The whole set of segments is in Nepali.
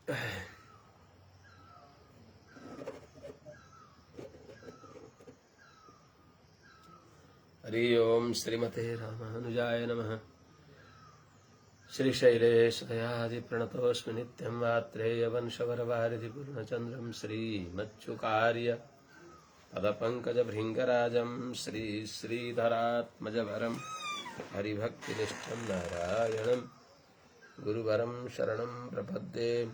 हरि ओम श्रीमते रामानुजाय नमः। श्रीशैलेशदयादि प्रणतोऽस्मि नित्यं आत्रेय वंशवरवारिधि पूर्णचन्द्रं श्रीमच्युकार्य पदपङ्कजभृङ्गराजं श्रीधरात्मजवरं हरिभक्तिनिष्ठं नारायणं गुरुवरं शरणं प्रपद्ये।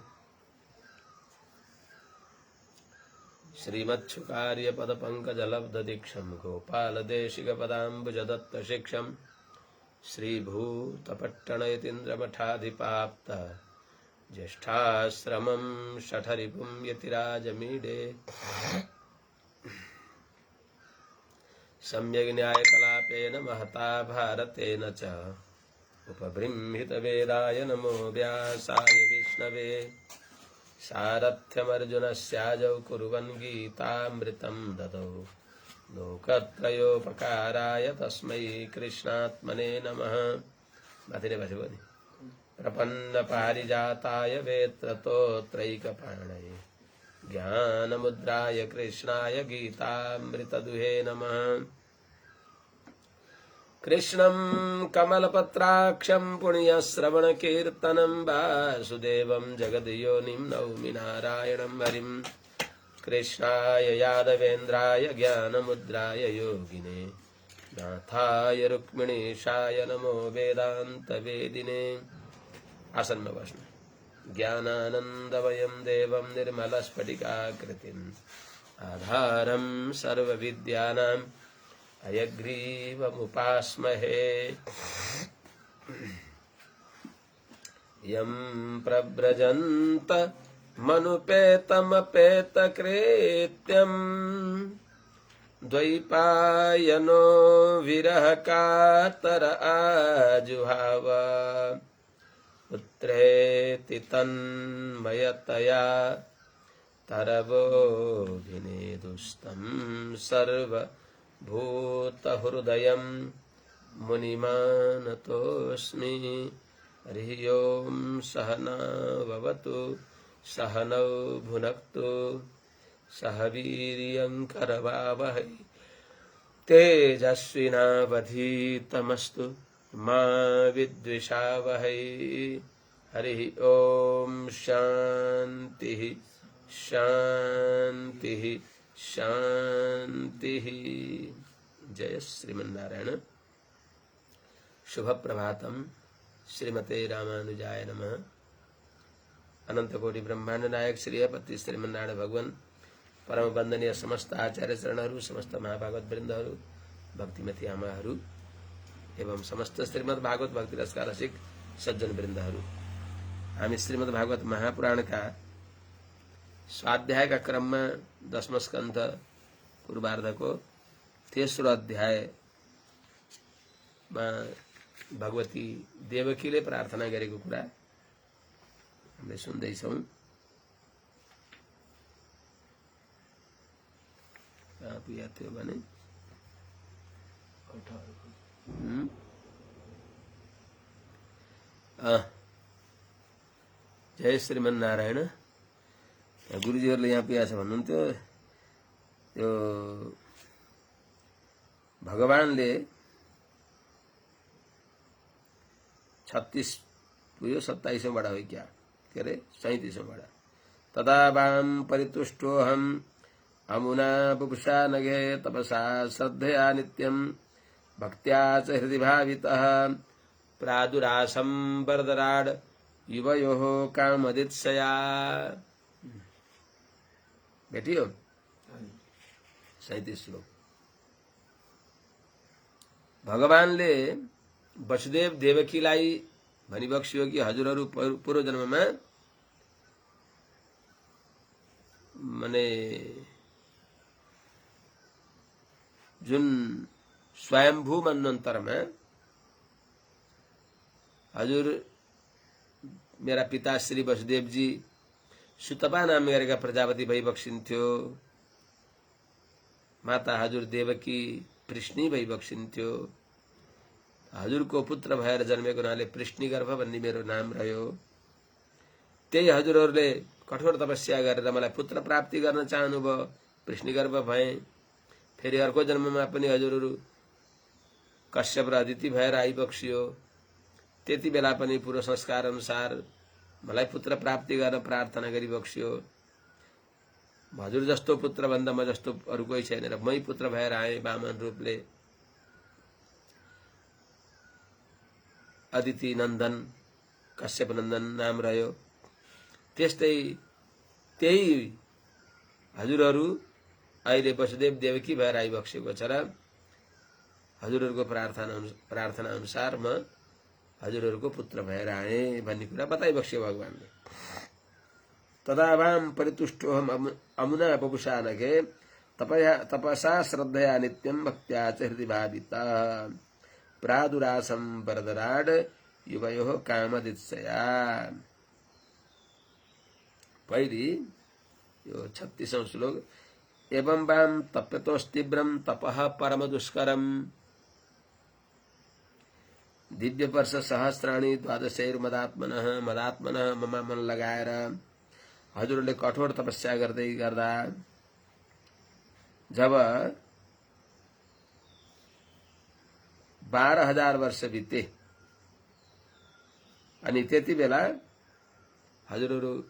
श्रीमच्छुकार्य पदपङ्कजलब्धदीक्षं गोपालदेशिकपदाम्बुजदत्तशिक्षं श्रीभूतपट्टणयतीन्द्रमठाधिपाप्त ज्येष्ठाश्रमं शठरिपुं यतिराजमीडे सम्यग् न्यायकलापेन महता भारतेन च उपबृंहितवेदाय नमो व्यासाय विष्णवे। सारथ्यमर्जुनस्याजौ कुर्वन् गीतामृतं ददौ लोकत्रयोपकाराय तस्मै कृष्णात्मने नमः। प्रपन्नपारिजाताय वेत्रतोत्रैकपाणये ज्ञानमुद्राय कृष्णाय गीतामृतदुहे नमः। कृष्णं कमलपत्राक्षं पुण्यश्रवणकीर्तनं वासुदेवं जगद्योनिं नौमि नारायणं हरिं। कृष्णाय यादवेन्द्राय ज्ञानमुद्राय योगिने नाथाय रुक्मिणीशाय नमो वेदान्तवेदिने। आसन में बसना। ज्ञानानन्दमयं देवं निर्मलस्फटिकाकृतिम् आधारं सर्वविद्यानां हयग्रीवमुपास्महे। यं प्रव्रजन्त मनुपेतमपेतकृत्यं द्वैपायनो विरहकातर आजुहाव पुत्रेति तन्मयतया तरवोऽभिनेदुस्तं सर्वभूतहृदयं मुनिमानतोऽस्मि। हरिः ओं सहना भवतु सहनौ भुनक्तु सह वीर्यं करवावहै तेजस्विनावधीतमस्तु मा विद्विषावहै। हरिः ओं शान्तिः शान्तिः शान्तिः। जय श्रीमन्नारायण। शुभ प्रभातम। श्रीमते रामानुजाय नमः। अनंत कोटि ब्रह्मांड नायक श्री पति श्रीमन्नारायण भगवान परम वंदनीय समस्त आचार्य चरणहरू, समस्त महाभागवत वृन्दहरू, भक्तिमती आमाहरू एवं समस्त श्रीमद् भागवत भक्ति रसका रसिक सज्जन वृन्दहरू, हामी श्रीमद् भागवत महापुराण का स्वाध्याय का क्रम में 10वां स्कंध पूर्वार्ध को तेस्रो अध्याय में भगवती देवकीले प्रार्थना गरेको कुरा हामीले सुन्दैछौं। पुगेको थियो भने जय श्रीमन्नारायण। गुरुजीहरूले यहाँ पुगेको छ भन्नुहुन्थ्यो। त्यो भगवानले 36 पुग्यो, 27औं बडा हो क्या के अरे 37औं बडा। तदा वाम परितुष्टोऽहं अमुना बुभुषा नघे तपसा श्रद्धया नित्यं भक्त्या च हृदि भावितः प्रादुरासं वरदराड युवयोः कामदित्सया। भेटियो 37 श्लोक। भगवानले वसुदेव देवकीलाई भनिबक्सियो कि हजुरहरू पूर्व जन्ममा माने जुन स्वयंभू मन्वन्तरमा हजुर मेरा पिता श्री वसुदेवजी सुतपा नाम गरेका प्रजापति भइबक्सिन्थ्यो। माता हजुर देवकी पृष्णी भइबक्सिन्थ्यो। हजुरको पुत्र भएर जन्मेको हुनाले पृष्णी गर्भ भन्ने मेरो नाम रह्यो। त्यही हजुरहरूले कठोर तपस्या गरेर मलाई पुत्र प्राप्ति गर्न चाहनुभयो, वृष्णिगर्भ भए। फेरि अर्को जन्ममा पनि हजुरहरू कश्यप र अदिति भएर आइबक्सियो। त्यति बेला पनि पूर्व संस्कार अनुसार मलाई पुत्र प्राप्ति गर्न प्रार्थना गरिबक्सियो। हजुर जस्तो पुत्र भन्दा म जस्तो अरू कोही छैन र मै पुत्र भएर आए वामन रूपले। अदिति नन्दन कश्यप नन्दन नाम रह्यो। त्यही हजुरहरू अहिले वसुदेव देवकी भएर आइबक्सेको छ र हजुरहरूको प्रार्थना अनुसार म हजुरहरूको पुत्र भएर आए भन्ने कुरा बताइबक्स्यो भगवानले। तदावाम परितुष्टोहम अमुना बपुषा नघे तपसा श्रद्धया नित्यं भक्त्या च हृदि भाविता प्रादुरासं वरदराड युवयोः कामदित्सया। पहिले यो 36औं श्लोक। एवं वाम तप्यतोस्तीव्रम तपः परम दुष्करम दिव्य वर्ष सहस्राणी द्वादशैर मदात्मनः ममा मन लगाएर हजुरहरूले कठोर तपस्या गर्दै गर्दा जब 12,000 वर्ष बिते अनि त्यति बेला हजुरहरूको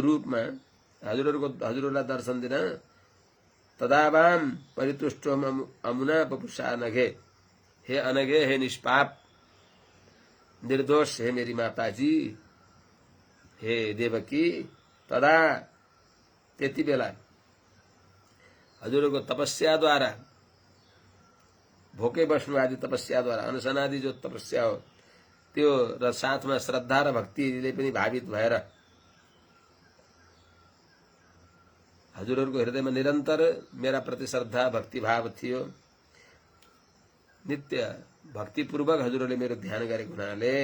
रूपमा हजुरहरूलाई दर्शन दिन तदावाम परितुष्टोम अमुना बपुषा नघे, हे अनघे, हे निष्पाप निर्दोष, हे मेरी माताजी, हे देवकी। तदा त्यति बेला हजुरहरूको तपस्याद्वारा भोकै बस्नु आदि तपस्याद्वारा अनशन आदि जो तपस्या हो त्यो र साथमा श्रद्धा र भक्तिले पनि भावित भएर हजुरहरूको हृदयमा निरन्तर मेरा प्रति श्रद्धा भक्ति भाव थियो। नित्य भक्तिपूर्वक हजुरहरूले मेरो ध्यान गरेको हुनाले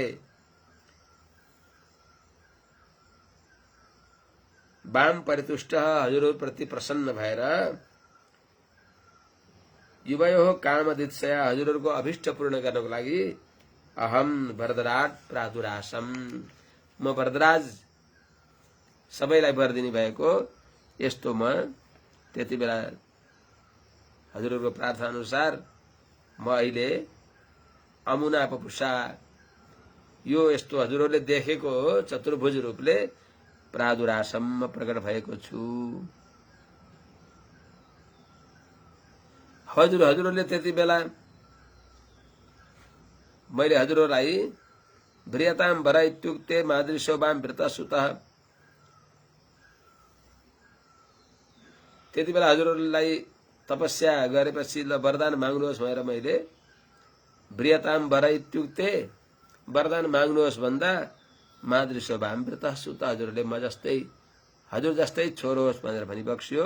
वाम परितुष्ट हजुरप्रति प्रसन्न भएर युवयोः कामदित्सया हजुरहरूको अभिष्ट पूर्ण गर्नको लागि अहम वरदराज प्रादुरासम म वरदराज सबैलाई वर दिने भएको यस्तो म त्यति बेला हजुरहरूको प्रार्थना अनुसार म अहिले अमुना पपुषा यो यस्तो हजुरहरूले देखेको चतुर्भुज रूपले प्रादुरासम प्रकट भएको छु। हजुरहरूले त्यति बेला मैले हजुरहरूलाई व्रियताम वर इत्युक्ते मादृशोबाम वृतसुतः त्यति बेला हजुरहरूलाई तपस्या गरेपछि ल वरदान माग्नुहोस् भनेर मैले व्रियताम वर इत्युक्ते वरदान माग्नुहोस् भन्दा मादृशोबाम वृतसुतः हजुरहरूले म जस्तै हजुर जस्तै छोरो होस् भनेर भनिबक्स्यो।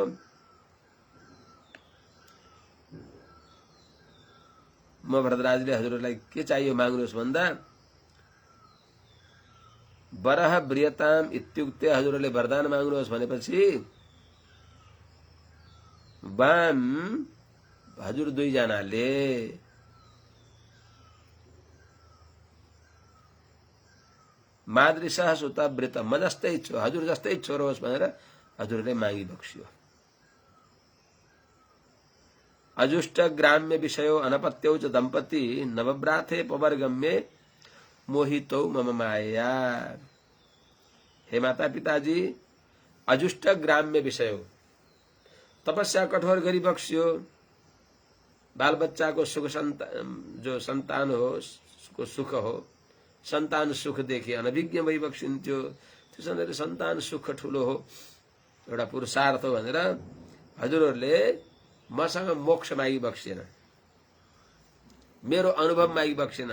म भरतराजले हजुरहरूलाई के चाहियो माग्नुहोस् भन्दा वरह व्रियताम इत्युक्ते हजुरहरूले वरदान माग्नुहोस् भनेपछि वाम हजुर दुईजनाले मादृशः सुत वृत म जस्तै हजुर जस्तै छोरो होस् भनेर हजुरले मागिबक्स्यो। अजुष्ट ग्राम्य विषयो अनपत्यो च दंपति नवव्राथे पवर्गम्ये मोहितो मम माया। हे माता पिताजी, अजुष्ट ग्राम्य विषयो तपस्या कठोर गरिबक्स्यो। बाल बच्चा को सुख जो संतान हो को सुख हो, संतान सुख देखि अनभिज्ञ भइबक्सिन्थ्यो। त्यसैले संतान सुख ठुलो हो, एउटा पुरुषार्थ हो भनेर हजुरहरूले मसँग मोक्ष मागिबक्सेन, मेरो अनुभव मागिबक्सेन।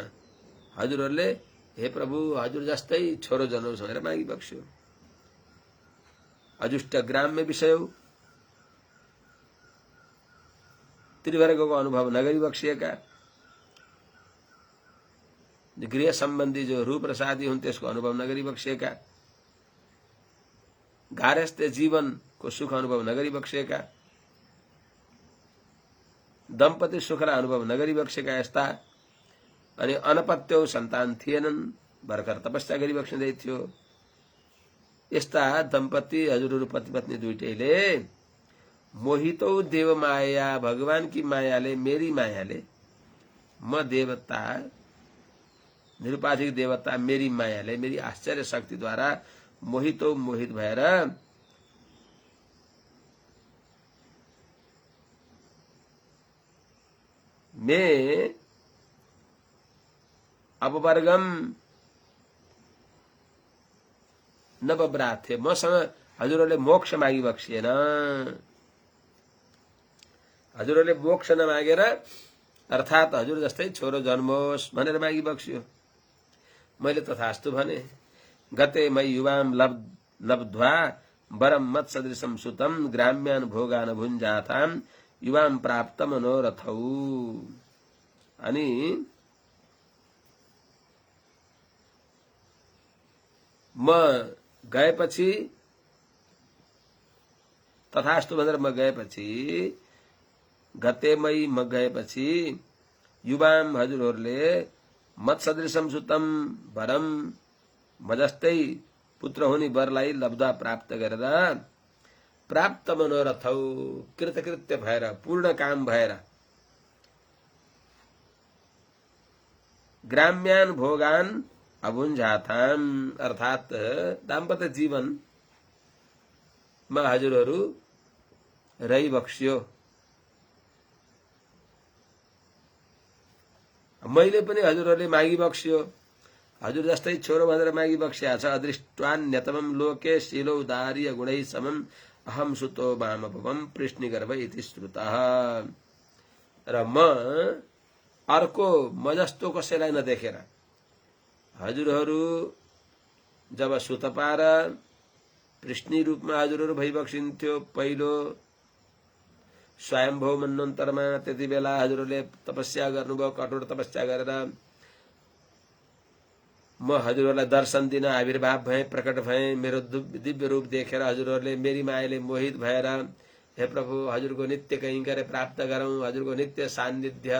हजुरहरूले हे प्रभु हजुर जस्तै छोरो जन्मोस् भनेर मागिबक्स्यो। अजुष्ट ग्राम्य विषय त्रिवर्गको अनुभव नगरिबक्सिएका, गृह सम्बन्धी जो रूप र शादी हुन् त्यसको अनुभव नगरिबक्सिएका, गार्हस्थ्य जीवनको सुख अनुभव नगरिबक्सिएका, दम्पति सुख र अनुभव नगरिबक्सेका यस्ता अनि अनपत्यो सन्तान थिएनन् भर्खर तपस्या गरिबक्सिँदै थियो। यस्ता दम्पति हजुरहरू पति पत्नी दुईटैले मोहितौ देव माया, भगवान की मायाले, मेरी मायाले, म देवता निरुपाधिक देवता मेरी मायाले, मेरी आश्चर्य शक्तिद्वारा मोहितौ मोहित भएर मे अपवर्गम नवब्राथे, मसँग हजुरहरूले मोक्ष मागी बक्सिएन। हजुरहरूले मोक्ष नमागेर अर्थात हजुर जस्तै छोरो जन्मोस् भनेर मागी बक्सियो। मैले तथास्तु भने। गते मै युवाम लब्ध्वा वरम मत सदृशम सुतम ग्राम्यान भोगान भुञ्जाताम युवाम प्राप्त मनोरथौ। अनि म गएपछि, तथास्तु भनेर म गएपछि, गतेमै म गएपछि युवाम हजुरहरूले मत सदृशम सुतम वरम, म जस्तै पुत्र हुने वरलाई लब्धा प्राप्त गरेर प्राप्त मनोरथौ, कृतकृत्य भएर, पूर्ण काम भएर, ग्राम्यान भोगान अभुञ्जाथाम, अर्थात दाम्पत्य जीवन मा हजुरहरू रहिबक्सियो। मैले पनि हजुरहरूले मागी बक्सियो। हजुर जस्तै छोरो भनेर मागी बक्सिया छ। अदृष्ट्वान्यतमं लोके शीलोदार्य गुणै समम अहम सुतो वामभवम पृष्णिगर्भ इति श्रुतः। र म अर्को म जस्तो कसैलाई नदेखेर हजुरहरू जब सुतपा र पृष्णी रूपमा हजुरहरू भइबक्सिन्थ्यो, पहिलो स्वयम्भव मन्वन्तरमा, त्यति बेला हजुरहरूले तपस्या गर्नुभयो, कठोर तपस्या गरेर म हजुरहरूलाई दर्शन दिन आविर्भाव भए, प्रकट भए। मेरो दिव्य रूप देखेर हजुरहरूले मेरी मायाले मोहित भएर हे प्रभु हजुरको नित्य कैंकर्य प्राप्त गरौं, हजुरको नित्य सान्निध्य,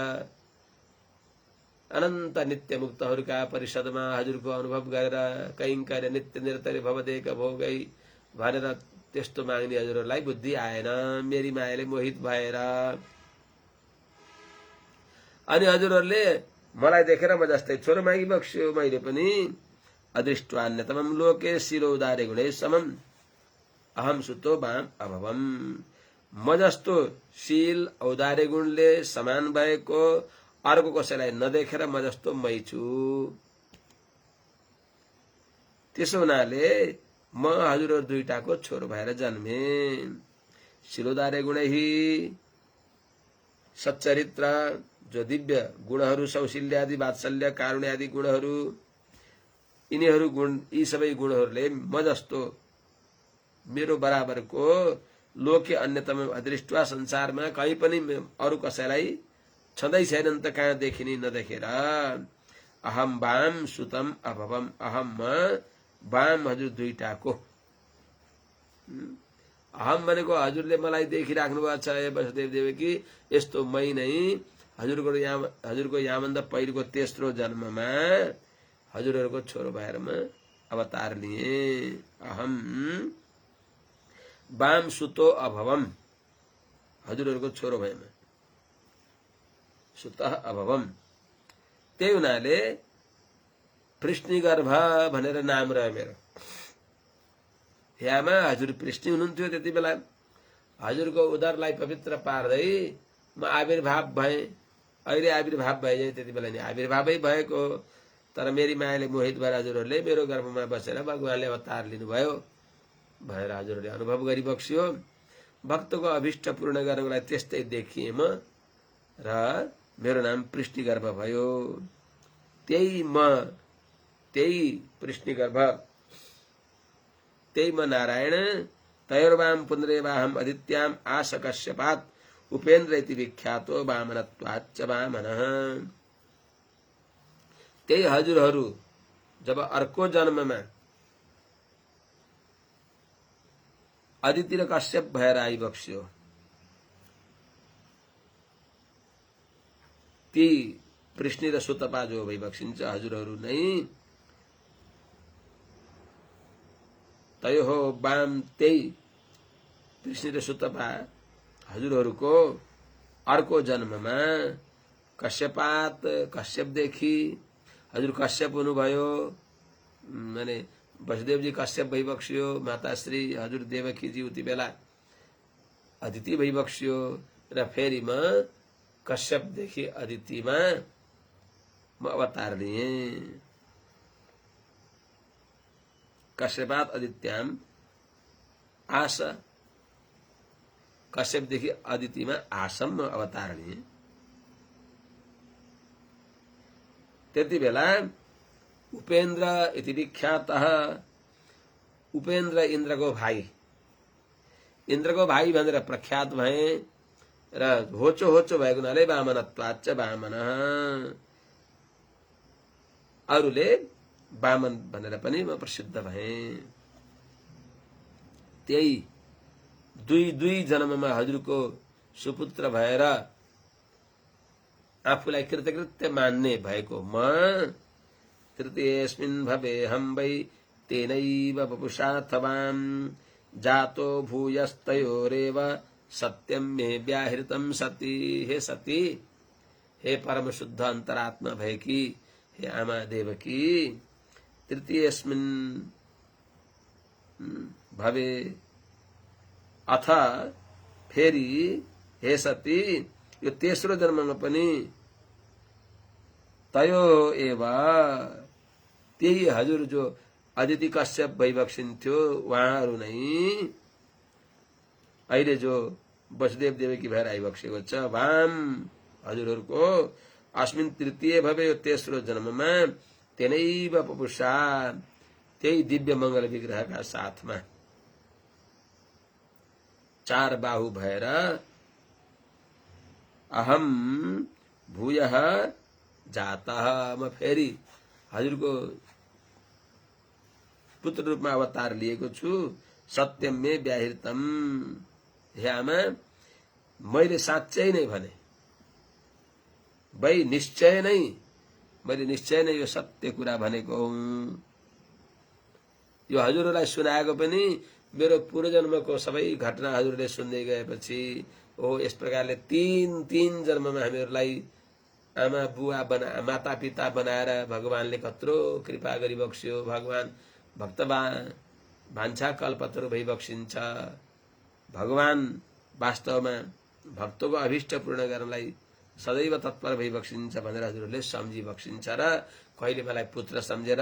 अनन्त नित्य मुक्तहरूका परिषदमा हजुरको अनुभव गरेर कैंकर्य नित्य निरतरी भवदेक भोगै भनेर त्यस्तो माग्ने हजुरहरूलाई बुद्धि आएन। मेरी मायाले मोहित भएर अनि हजुरहरूले मलाई देखेर म जस्तै छोरो मागी बक्स्यो। मैले पनि अदृष्ट्वान्यतमं लोके शीलोदार्य गुणै समम अहम सुतो वाम अभवम, म जस्तो शील औदार्य गुणले समान भएको अर्को कसैलाई नदेखेर म जस्तो मै छु। त्यसो हुनाले म हजुरहरू दुईटाको छोरो भएर जन्मे। शीलोदार्य गुणै सच्चरित्र, जो दिव्य गुणहरू, सौशील्य आदि, वात्सल्य, कारुण्य आदि गुणहरू, यिनीहरू गुण, यी सबै गुणहरूले म जस्तो मेरो बराबरको लोके अन्यतम अदृष्ट्वा, संसारमा कहीँ पनि अरू कसैलाई छँदै छैनन् त, कहाँ देखिने नदेखेर अहम वाम सुतम अभवम, अहम म, वाम हजुर दुईटाको। अहम भनेको हजुरले मलाई देखिराख्नु भएको छ हे वसुदेव देवकी, यस्तो मै नै हजुरको यहाँभन्दा पहिलेको तेस्रो जन्ममा हजुरहरूको छोरो भएर म अवतार लिए। अहम वाम सुतो अभवम, हजुरहरूको छोरो भएम, सुतः अभवम। त्यही हुनाले पृष्णिगर्भ भनेर नाम रह्यो मेरो। यामा हजुर पृष्णि हुनुहुन्थ्यो, त्यति बेला हजुरको उदरलाई पवित्र पार्दै म आविर्भाव भए। अहिले आविर्भाव भए त्यति बेला नि आविर्भावै भएको, तर मेरी मायाले मोहित भएर हजुरहरूले मेरो गर्भमा बसेर भगवानले अवतार लिनुभयो भनेर हजुरहरूले अनुभव गरिबक्सियो। भक्तको अभिष्ट पूर्ण गर्नको लागि त्यस्तै देखिए म, र मेरो नाम पृष्णिगर्भ भयो। त्यही म, त्यही पृष्णिगर्भ, त्यही म नारायण। तयोर्वाम पुनरेवाहम अदित्याम आशकश्यपात उपेन्द्र इति विख्यातो वामनत्वाच्च वामनः। त्यही हजुरहरू जब अर्को जन्ममा अदिति र कश्यप भएर आइबक्स्यो, ती पृष्णि र सुतपा जो भइबक्सिन्छ हजुरहरू नै तयो वाम त्यही कृष्ण र सुतपा हजुरहरूको अर्को जन्ममा कश्यपदेखि हजुर कश्यप हुनुभयो, माने वसुदेवजी कश्यप भइबक्सियो, माताश्री हजुर देवकीजी उति बेला अदिति भइबक्सियो र फेरि म कश्यपदेखि अदितिमा म अवतार लिएँ। कश्यपात अदित्याम आस, कश्यपदेखि अदितिमा आसम्म अवतार लिएँ। त्यति बेला उपेन्द्र इति विख्यातः, उपेन्द्र इन्द्रको भाइ, इन्द्रको भाइ भनेर प्रख्यात भए र होचो होचो भएको हुनाले वामनत्वाच्च वामन, अरूले वामन भनेर पनि म प्रसिद्ध भए। त्यही दुई जन्ममा हजुरको सुपुत्र भएर आफूलाई कृतकृत्य मान्ने भएको म तृतीयस्मिन् भवेऽहं वै तेनैव वपुषाथवाम जातो भूयस्तयोरेव सत्यम मे व्याहृतं सती। हे सती, हे परम शुद्ध अंतरात्मा भएकी हे आमा देवकी, तृतीयस्मिन् भवे अथ फेरि हे सती, यो तेस्रो जन्ममा पनि तयो एव त्यही हजुर जो अदिति कश्यप भइबक्सिन्थ्यो उहाँहरू नै अहिले जो वसुदेव देवकी भएर आइबक्सेको छ, वाम हजुरहरूको अस्मिन् तृतीय भवे यो तेस्रो जन्ममा तेनैव पपुषा त्यही दिव्य मंगल विग्रहका साथमा चार बाहु भएर अहम भूयः जातः, म फेरि हजुरको पुत्र रूपमा अवतार लिएको छु। सत्यम मे व्याहृतम, हे आमा मैले साँच्चै नै भने, भाइ निश्चय नै, मैले निश्चय नै यो सत्य कुरा भनेको हुँ। यो हजुरलाई सुनाएको पनि मेरो पूर्वजन्मको सबै घटना हजुरले सुन्दै गएपछि ओ यस प्रकारले तीन जन्ममा हामीहरूलाई आमा बुवा माता पिता बनाएर भगवानले कत्रो कृपा गरिबक्स्यो। भगवान भक्त भान्सा कल्पतरु भइबक्सिन्छ। भगवान वास्तवमा भक्तको अभिष्ट पूर्ण गर्नलाई सदैव तत्पर भइबक्सिन्छ भनेर हजुरले सम्झिबक्सिन्छ र कहिले मलाई पुत्र सम्झेर,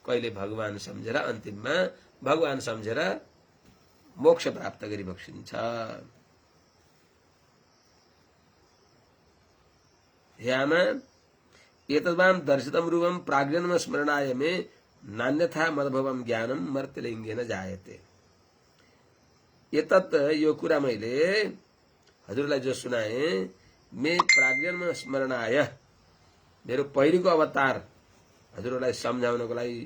कहिले भगवान सम्झेर, अन्तिममा भगवान सम्झेर मोक्ष प्राप्त गरिबक्सिन्छ। हे आमा, एतद्वाम दर्शितम रूपम प्राग्जन्म स्मरणाय मे नान्यथा मदभवम ज्ञानम मर्त्यलिङ्गेन जायते। एतत् यो कुरा मैले हजुरलाई जो सुनाए, मे प्राग्जन्म स्मरणाय मेरो पहिलेको अवतार हजुरलाई सम्झाउनको लागि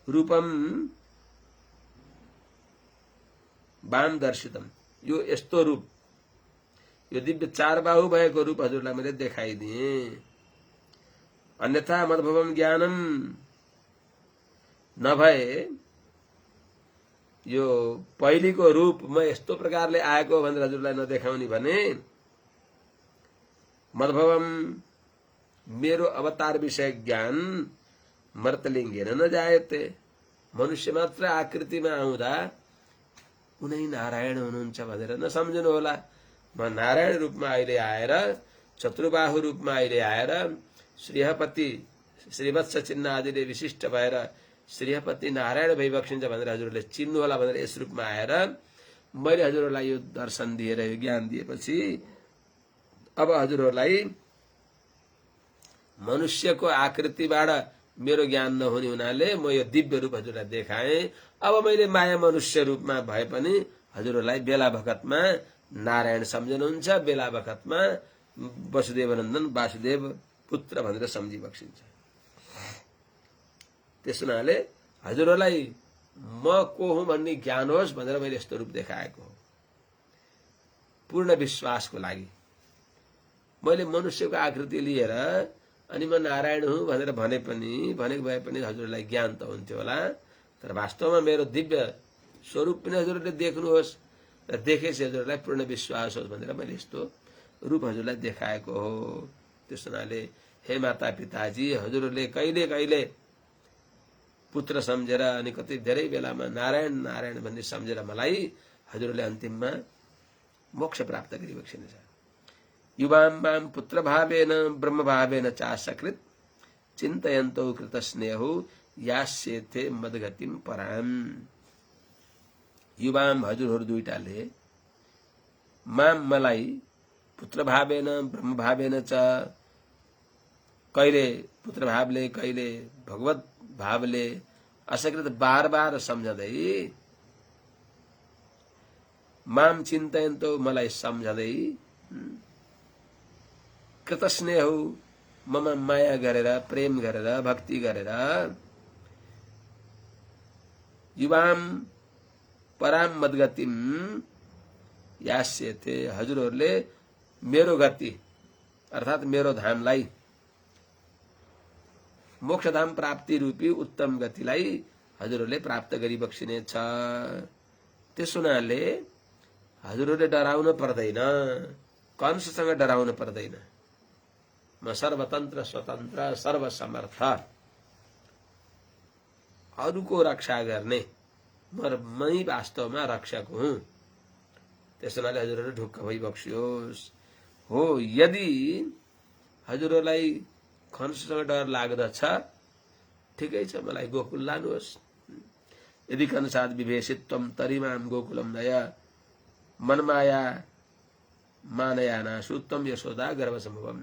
रूपम वाम दर्शितम, यो यस्तो रूप, यो दिव्य चार बाहु भएको रूप हजुरलाई मैले देखाइदिए। अन्यथा मदभवम ज्ञानम, नभए यो पहिलेको रूप म यस्तो प्रकारले आएको भनेर हजुरलाई नदेखाउने भने मदभवम मेरो अवतार विषय ज्ञान मर्तलिङ्गेन नजायते, मनुष्य मात्र आकृतिमा आउँदा उनै नारायण हुनुहुन्छ भनेर नसम्झनु होला। म नारायण रूपमा अहिले आएर, चतुर्बाहु रूपमा अहिले आएर श्रीहपति श्रीवत्स चिन्ह आदिले विशिष्ट भएर श्रीहपति नारायण भइबक्सिन्छ भनेर हजुरले चिन्नु होला भनेर यस रूपमा आएर मैले हजुरहरूलाई यो दर्शन दिएर यो ज्ञान दिएपछि अब हजुरहरूलाई मनुष्यको आकृतिबाट मेरो ज्ञान नहुने हुनाले म यो दिव्य रूप हजुरलाई देखाएँ। अब मैले माया मनुष्य रूपमा भए पनि हजुरहरूलाई बेला बखतमा नारायण सम्झनुहुन्छ, बेला बखतमा वसुदेवनन्दन वासुदेव पुत्र भनेर सम्झिबक्सिन्छ। त्यस हुनाले हजुरहरूलाई म को हुँ भन्ने ज्ञान होस् भनेर मैले यस्तो रूप देखाएको हो। पूर्ण विश्वासको लागि मैले मनुष्यको आकृति लिएर अनि म नारायण हुँ भनेर भनेको भए पनि हजुरलाई ज्ञान त हुन्थ्यो होला, तर वास्तवमा मेरो दिव्य स्वरूप पनि हजुरले देख्नुहोस् र देखेपछि हजुरलाई पूर्ण विश्वास होस् भनेर मैले यस्तो रूप हजुरलाई देखाएको हो। त्यस हुनाले हे माता पिताजी, हजुरहरूले कहिले कहिले पुत्र सम्झेर अनि कति धेरै बेलामा नारायण नारायण भन्ने सम्झेर मलाई हजुरहरूले अन्तिममा मोक्ष प्राप्त गरिबक्सिनेछ। युवाम माम पुत्र भावेन ब्रह्म भावेन चासकृत चिन्तयन्तौ कृत स्नेहौ यास्येथे मदगतिम पराम। युवाम हजुरहरू दुईटाले माम मलाई पुत्र भावेन ब्रह्म भावेन च, कहिले पुत्र भावले कहिले भगवत भावले असकृत बार बार सम्झँदै, माम चिन्तयन्तौ मलाई सम्झँदै, कृतस्नेहौ ममा माया गरेर प्रेम गरेर भक्ति गरेर, युवाम पराम मदगतिम यास्येथे हजुरहरूले मेरो गति अर्थात मेरो धामलाई मोक्षधाम प्राप्ति रूपी उत्तम गतिलाई हजुरहरूले प्राप्त गरिबक्सिनेछ। त्यस हुनाले हजुरहरूले डराउन पर्दैन, कंससँग डराउन पर्दैन। म सर्वतन्त्र स्वतन्त्र सर्वसमर्थ, अरूको रक्षा गर्ने मै वास्तवमा रक्षक हुँ। त्यस हुनाले हजुरहरू ढुक्क भइबक्सियोस्। हो, यदि हजुरहरूलाई कंससँग डर लाग्दछ ठिकै छ, मलाई गोकुल लानुहोस्। यदि कंसाद विभेषित्वम तरिमाम गोकुलम नय मनमाया मानयानासु त्वं यशोदा गर्भसम्भवम्।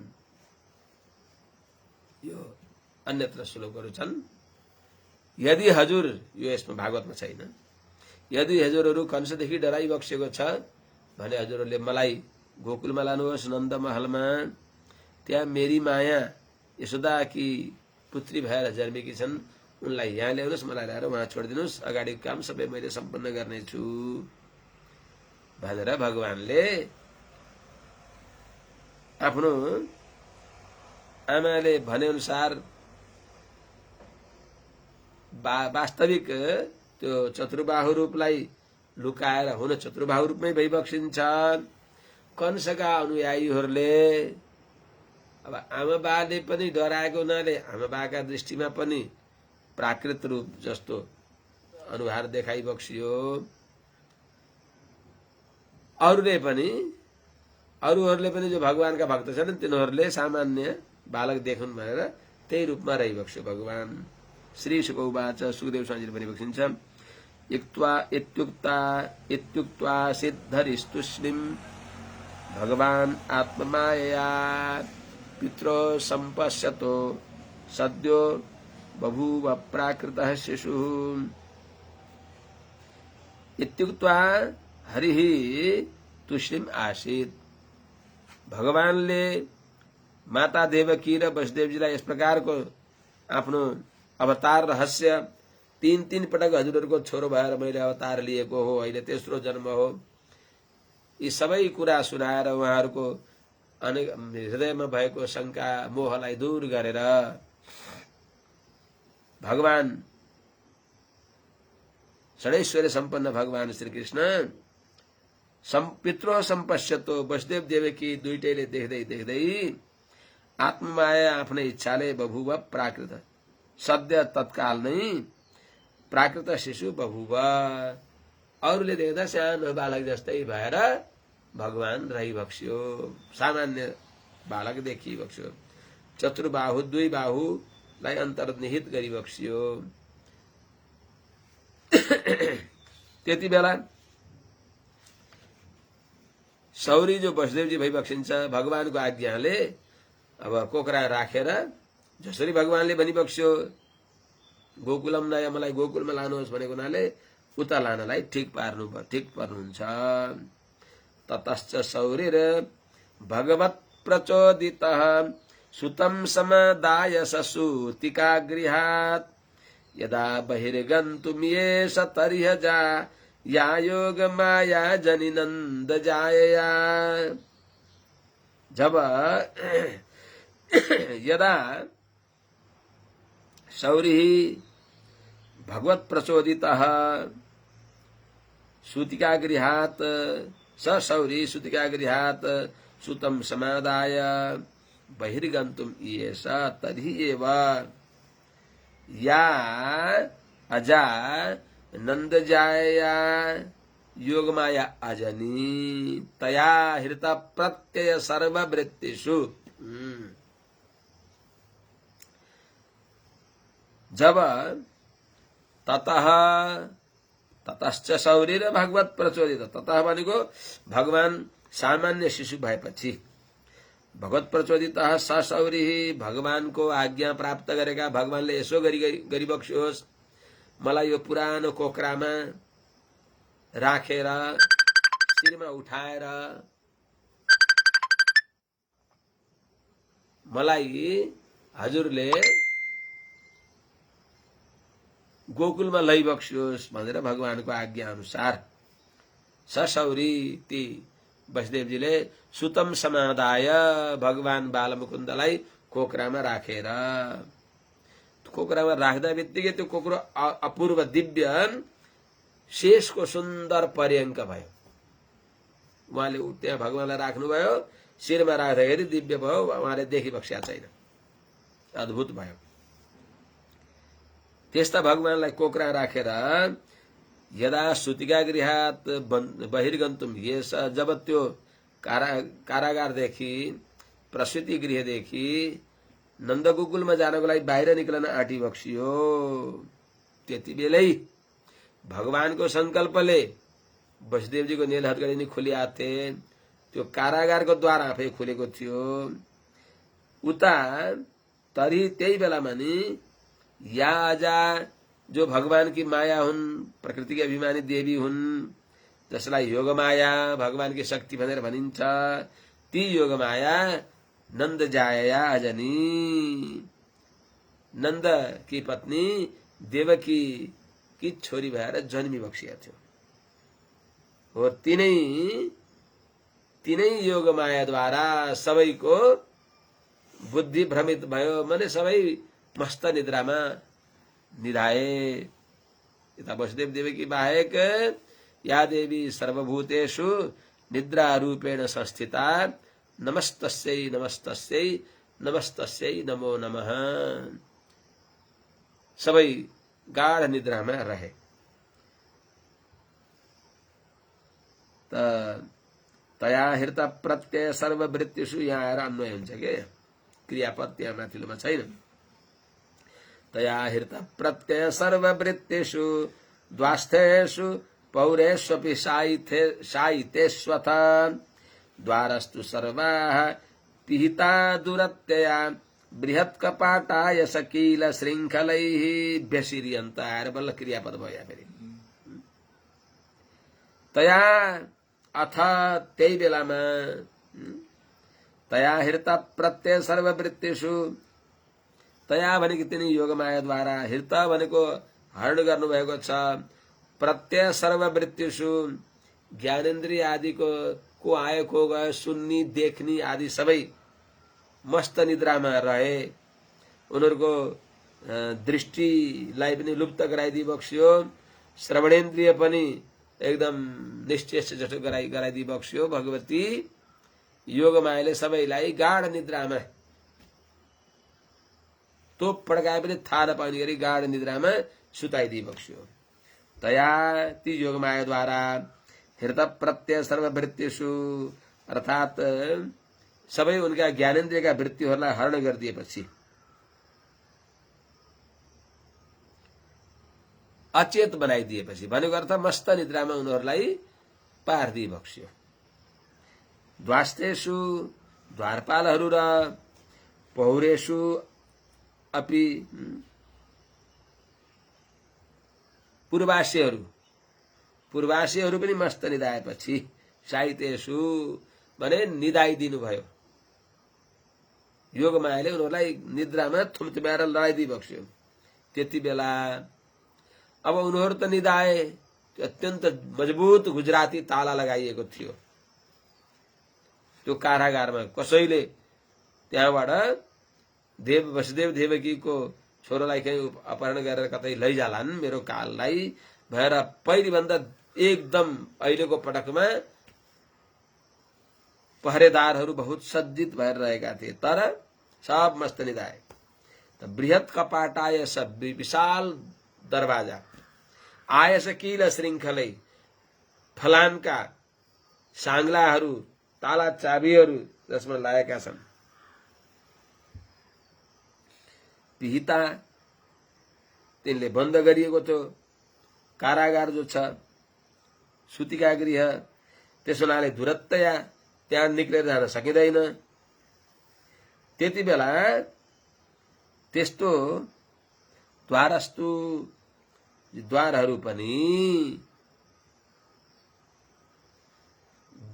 यो अन्यत्र श्लोकहरू छन्। यदि हजुर, यो यसमा भागवतमा छैन, यदि हजुरहरू कंसदेखि डराइबक्सेको छ भने हजुरहरूले मलाई गोकुलमा लानुहोस्, नन्द महलमा। त्यहाँ मेरी माया यशोदाकी पुत्री भएर जन्मेकी छन्, उनलाई यहाँ ल्याउनुहोस्, मलाई ल्याएर उहाँ छोडिदिनुहोस्, अगाडिको काम सबै मैले सम्पन्न गर्नेछु भनेर भगवानले आफ्नो आमाले भनेअनुसार वास्तविक त्यो चतुर्बाहु रूपलाई लुकाएर हुन चतुर्बाहु रूपमै भइबक्सिन्छ। कंसका अनुयायीहरूले अब आमा बाले पनि डराएको हुनाले आमा बाका दृष्टिमा पनि प्राकृत रूप जस्तो अनुहार देखाइबक्सियो। अरूहरूले पनि जो भगवानका भक्त छन् तिनीहरूले सामान्य बालक देखुन् भनेर त्यही रूपमा रहिबक्स्यो भगवान। श्री शुक उवाच, सुखदेव स्वामीले भनिबक्सिन्छ, इत्युक्त्वा सिद्धरिस्तुष्णीं भगवान् आत्ममायया पित्रो सम्पश्यतो सद्यो बभूव प्राकृतः शिशुः। इत्युक्त्वा हरिः तुष्णीम् आसीत्। भगवानले माता देवकी र वसुदेवजीलाई यस प्रकारको आफ्नो अवतार रहस्य तीन पटक हजुरहरूको छोरो भएर मैले अवतार लिएको हो, अहिले तेस्रो जन्म हो, यी सबै कुरा सुनाएर उहाँहरूको हृदयमा भएको शंका मोहलाई दूर गरेर भगवान षडैश्वर्य सम्पन्न भगवान श्री कृष्ण पित्रो सम्पश्यतो वसुदेव देवकी दुईटैले देख्दै देख्दै आत्ममाया आफ्नै इच्छाले बभुव प्राकृत सद्य तत्काल नै प्राकृत शिशु बभुव। अरूले देख्दा सानो बालक जस्तै भएर भगवान रहिबक्स्यो, सामान्य बालक देखिबक्स्यो। चतुर्बाहु दुई बाहुलाई अन्तर्निहित गरिबक्स्यो। त्यति बेला सौरी जो वसुदेवजी भइबक्सिन्छ भगवानको आज्ञाले अब कोक्रा राखेर जसरी भगवानले भनिबक्स्यो गोकुलम नय, मलाई गोकुलमा लानुहोस् भनेको हुनाले उता लानलाई ठिक पर्नुहुन्छ। ततश्च सौरिर भगवत प्रचोदितः सुतं समदाय ससूतिका गृहात् यदा बहिर्गन्तुमियेष तर्ह्यजा या योग माया जनिनन्द जायया। जब यदा शौरी भगवत प्रचोदितः सूतिकागृहात् स शौरी सूतिकागृहात् सुतं समादाय बहिर्गन्तुम् ईयेष तर्हि एव या अजा नन्दजाया योगमाया अजनी तया हृत प्रत्यय सर्ववृत्तिषु। जब ततः ततश्च शौरीर भगवत प्रचोदित, ततः भनेको भगवान सामान्य शिशु भएपछि भगवत प्रचोदित स शौरी भगवानको आज्ञा प्राप्त गरेका, भगवानले यसो गरिबक्सियोस् मलाई यो पुरानो कोक्रामा राखेर शिरमा उठाएर मलाई हजुरले गोकुलमा लैबक्सियोस् भनेर भगवानको आज्ञा अनुसार सशौरी ती वसुदेवजीले सुतम समादाय भगवान बालमुकुन्दलाई कोक्रामा राखेर, कोक्रामा राख्दा बित्तिकै त्यो कोक्रो अपूर्व दिव्य शेषको सुन्दर पर्यङ्क भयो। उहाँले त्यहाँ भगवानलाई राख्नुभयो, शिरमा राख्दाखेरि दिव्य भयो, उहाँले देखिबक्स्या छैन, अद्भुत भयो। त्यस्ता भगवानलाई कोक्रा राखेर यदा सूतिकागृहात् बहिर्गन्तुम् ईयेष, जब त्यो कारागारदेखि प्रसूति गृहदेखि नन्दगोकुलमा जानको लागि बाहिर निक्लन आँटी बक्सियो, त्यति बेलै भगवानको संकल्पले वसुदेवजीको नील हथकडी नि खुलिया थिए, त्यो कारागारको द्वार आफै खुलेको थियो। उता तरी त्यही बेलामा नि या अजा जो भगवान की माया हुन्, प्रकृति की अभिमानी देवी हुन्, जसलाई योगमाया भगवान की शक्ति भनेर भनिन्छ, ती योगमाया नन्द जाया अजनी, नन्द की पत्नी देवकी की छोरी भएर जन्मी बक्सिया थियो। हो तिनै योगमायाद्वारा सबैको बुद्धि भ्रमित भयो, माने सबै मस्त निद्रामा निधाए। यता वसुदेव देवकी बाहेक या देवी सर्वभूतेषु निद्रा रूपेण संस्थिता नमस्तस्यै नमस्तस्यै नमस्तस्यै नमो नमः, सबै गाढ निद्रामा रहे। तया हृत प्रत्यय सर्ववृत्तिषु, यहाँ आएर अन्वय हुन्छ के, क्रियापद त्यहाँ माथिल्लोमा छैन। तया हृत प्रत्यय सर्ववृत्तिषु द्वास्थेषु पौरेष्वपि शायितेष्वथ द्वारस्तु सर्वाः पिहिता दुरत्यया बृहत् कपाटाय सकील श्रृंखलैः व्यशिरियन्त, आएर बल्ल क्रियापद भयो यहाँ फेरि। तया अथ त्यही बेलामा तया हृत प्रत्यय सर्ववृत्तिषु, तया भनेको तिनी योगमायाद्वारा, हृत भनेको हरण गर्नुभएको छ, प्रत्यय सर्ववृत्तिषु ज्ञानेन्द्रिय आदिको को आयो को गयो, सुन्नी देख्नी आदि सबै मस्त निद्रामा रहे। उनीहरूको दृष्टिलाई पनि लुप्त गराइदिई बक्सियो, श्रवणेन्द्रिय पनि एकदम निश्चेष्ट जस्तो गराइदिई बक्सियो। भगवती योगमायाले सबैलाई गाढ निद्रामा तोप पड्काए पनि थाहा नपाउने गरी गाढ निद्रामा सुताइदिई बक्सियो। तया ती योगमायाद्वारा हृत प्रत्यय सर्ववृत्तिषु, अर्थात सबै उनका ज्ञानेन्द्रियका वृत्तिहरूलाई हरण गरिदिएपछि, अचेत बनाइदिएपछि, भनेको अर्थ मस्त निद्रामा उनीहरूलाई पारिदिई बक्सियो। द्वास्तेषु द्वारपालहरू र पौरेषु अपि पूर्वासीहरू पनि मस्त निदाएपछि, साहित्येषु भने निदाइदिनु भयो। योगमायाले उनीहरूलाई निद्रामा थुम्थुम्याएर लडाइदिई बक्स्यो। त्यति बेला अब उनीहरू त निदाए, अत्यन्त मजबुत गुजराती ताला लगाइएको थियो त्यो कारागारमा। कसैले त्यहाँबाट वसुदेव देवकीको छोरालाई कहीँ अपहरण गरेर कतै लैजालान् मेरो काललाई भएर पहिलेभन्दा एकदम अहिलेको पटकमा पहरेदारहरू बहुत सज्जित भएर रहेका थिए, तर सब मस्त निधाए। त बृहत कपाटाय सब विशाल दरवाजा आयस किल श्रृङ्खलै फलानका साङ्लाहरू ताला चाबीहरू जसमा लागेका छन्। पिहिता तिनले बन्द गरिएको थियो कारागार जो छ सुतिका गृह, त्यसो हुनाले दुरत्तया त्यहाँ निक्लेर जान सकिँदैन। त्यति बेला त्यस्तो द्वारहरू पनि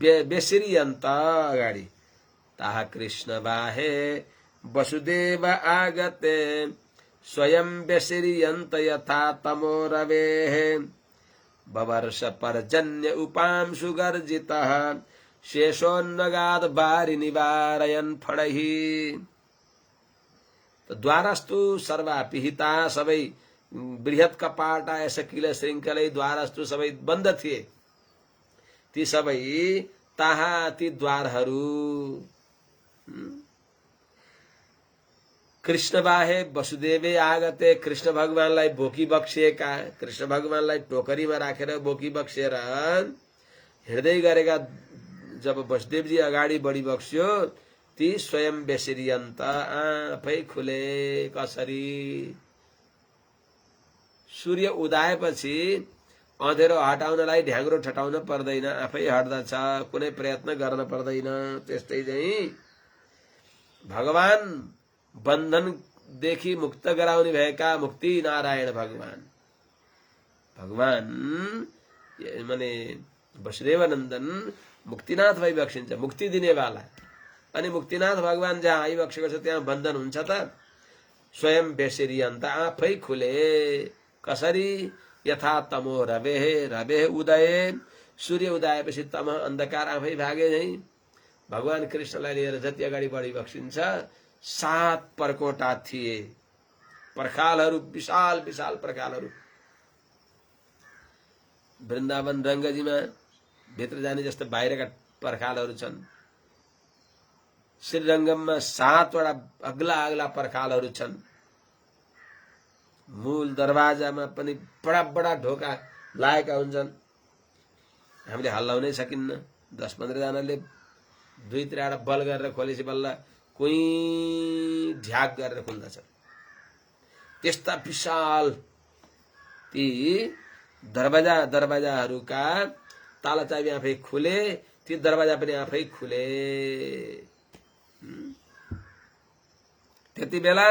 बेसिरियन्त अगाडि ताहा कृष्ण बाहे वसुदेव आगते स्वयं बेसिरियन्त यथा तमो रवेः बवर्ष पर्जन्य उपांशु गर्जितः शेषोन्नगाद बारी निवारयन् फणहि। द्वारस्तु सर्वा पिहिता सबै बृहत कपाटा ऐसा किल श्रृङ्खलै द्वारस्तु सबै बन्द थिए। ती सबै ताहा ती द्वारहरू कृष्ण बाहे वसुदेवे आगते कृष्ण भगवानलाई बोकी बक्सिएका, कृष्ण भगवानलाई टोकरीमा राखेर बोकी बक्सेर हिँड्दै गरेका जब वसुदेवजी अगाडि बढी बक्स्यो ती स्वयं बेसिरियन्त आफै खुले। कसरी? सूर्य उदाएपछि अँधेरो हटाउनलाई ढ्याङ्ग्रो ठटाउन पर्दैन, आफै हट्दछ, कुनै प्रयत्न गर्न पर्दैन। त्यस्तै चाहिँ भगवान बन्धनदेखि मुक्त गराउने भएका मुक्ति नारायण भगवान माने वसुदेव नन्दन मुक्तिनाथ भई बक्सिन्छ, मुक्ति दिनेवाला। अनि मुक्तिनाथ भगवान जहाँ आइबक्सेको छ त्यहाँ बन्धन हुन्छ त? स्वयं बेसिरियन्त आफै खुले। कसरी? यथा तमो रवेः रवेः उदय सूर्य उदाएपछि तम अन्धकार आफै भागे झैं भगवान कृष्णलाई लिएर जति अगाडि बढी बक्सिन्छ 7 पर्कोटा थिए, पर्खालहरू, विशाल विशाल पर्खालहरू। वृन्दावन रंगजीमा भित्र जाने जस्तो बाहिरका पर्खालहरू छन्। श्रीरंगममा 7 वटा अग्ला अग्ला पर्खालहरू छन्। मूल दरवाजामा पनि बडा बडा ढोका लागेका हुन्छन्। हामीले हल्लाउनै सकिन्न। 10-15 जनाले 2-3 बल गरेर खोलेपछि बल्ल कोही ढ्याक गरेर खोल्दछ। त्यस्ता विशाल ती दरवाजाहरूका ताला चाबी आफै खुले, ती दरवाजा पनि आफै खुले। त्यति बेला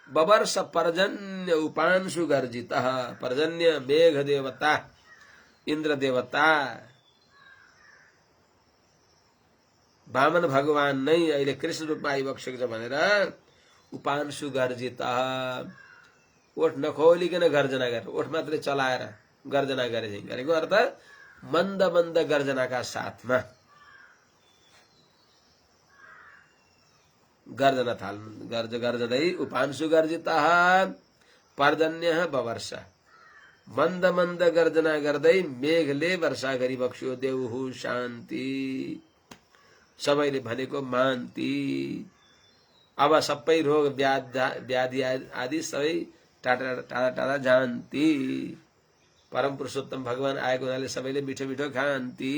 बवर्ष पर्जन्य उपांशु गर्जितः पर्जन्य मेघ देवता इन्द्र देवता वामन भगवान नै अहिले कृष्ण रूपमा आइबक्सेको छ भनेर उपांशु गर्जितः ओठ नखोलिकन गर्जना गरेर, ओठ मात्रै चलाएर गर्जना गरेको अर्थ मन्द मन्द गर्जनाका साथमा गर्जना थाल्नु। गर्जदै उपांशु गर्जितः पर्जन्य बवर्ष मन्द मन्द गर्जना गर्दै मेघले वर्षा गरी बक्स्यो। देउहु शान्ति सबैले भनेको मान्ति। अब सबै रोग व्याधि आदि सबै टाढा टाढा जान्ति। परम पुरुषोत्तम भगवान आएको हुनाले सबैले मिठो मिठो खान्ति,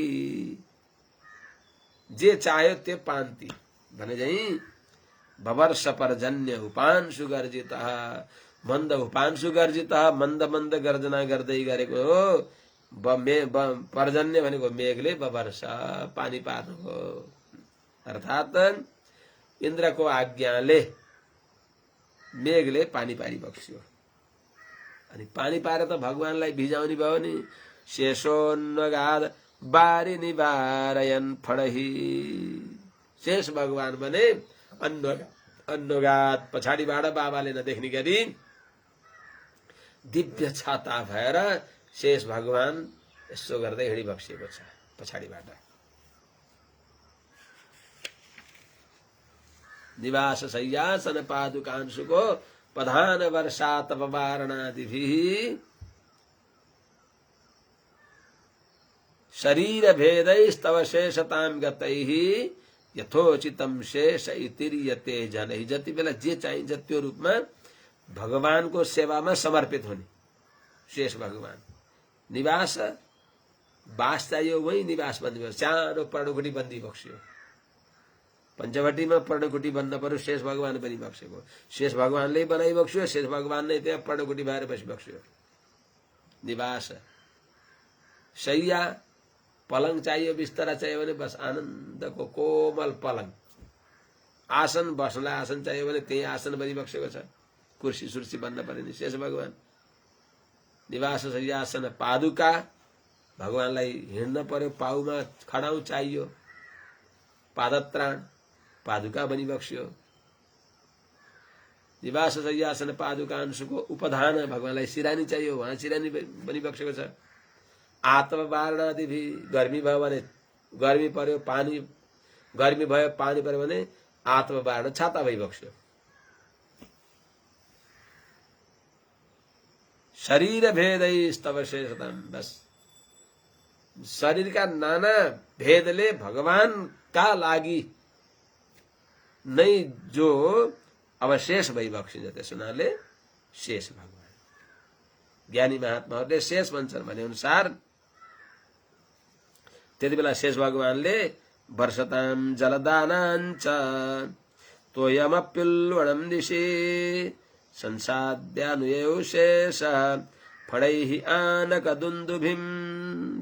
जे चाह्यो त्यो पान्ति भने चाहिँ बवर्ष पर्जन्य उपांशु गर्जितः मन्द उपांशु गर्जितः मन्द मन्द गर्जना गर्दै गरेको पर्जन्य भनेको मेघले बवर्ष पानी पार्नु हो। अर्थात इन्द्रको आज्ञाले मेघले पानी पारी बक्स्यो। अनि पानी पारे त भगवानलाई भिजाउने भयो नि। शेषोन्नगाद बारी निवारयन् फणहि शेष भगवान भने अन्नगात पछाडिबाट बाबाले नदेख्ने गरी दिव्य छाता भएर शेष भगवान यसो गर्दै हिँडिबक्सिएको छ पछाडिबाट। निवास शय्यासन पादुकांशुको प्रधान वर्षा तपवारणादिभिः शरीर भेदैस्तव शेषताम गतैः यथोचितम शेष इतिर्यते जनैः। जति बेला जे चाहिन्छ त्यो रूपमा भगवानको सेवामा समर्पित हुने शेष भगवान। निवास बास चाहियो वही निवास बन्दी, सानो पर्णकुटी बन्दी बक्सियो। पञ्चवटीमा पर्णकुटी बन्न पर्यो, शेष भगवान पनि बक्सेको। शेष भगवानले बनाइ बक्सियो, शेष भगवान नै त्यहाँ पर्णकुटी भएर बसी बक्सियो। निवास शय्या पलङ चाहियो, बिस्तारा चाहियो भने बस आनन्दको कोमल पलङ। आसन बस्नलाई आसन चाहियो भने त्यही आसन बनिबक्सेको छ। कुर्सी सुर्सी बन्न पर्ने शेष भगवान। निवास शय्यासन पादुका, भगवानलाई हिँड्न पर्यो, पाउमा खडाउ चाहियो। पादत्राण, पादुका बनिबक्स्यो। निवास शय्यासन पादुका अंशको उपधान, भगवानलाई सिरानी चाहियो, वहाँ सिरानी बनिबक्सेको छ। आत्मवारणादि भी, गर्मी भयो भने गर्मी पर्यो, पानी गर्मी भयो पानी पर्यो भने आत्मवारण छाता भइबक्स्यो। शरीर भेदैस्तव शेषताम, बस शरीरका नाना भेदले भगवानका लागि नै जो अवशेष भइबक्सिन्छ त्यस हुनाले शेष भगवान। ज्ञानी महात्माहरूले शेष भन्छन् भने अनुसार त्यति बेला शेष भगवानले वर्षताम जलदानाञ्च तोयमप्युल्वणं दिशि संसाद्यानुयौ शेष फणैहि आनक दुन्दुभिम,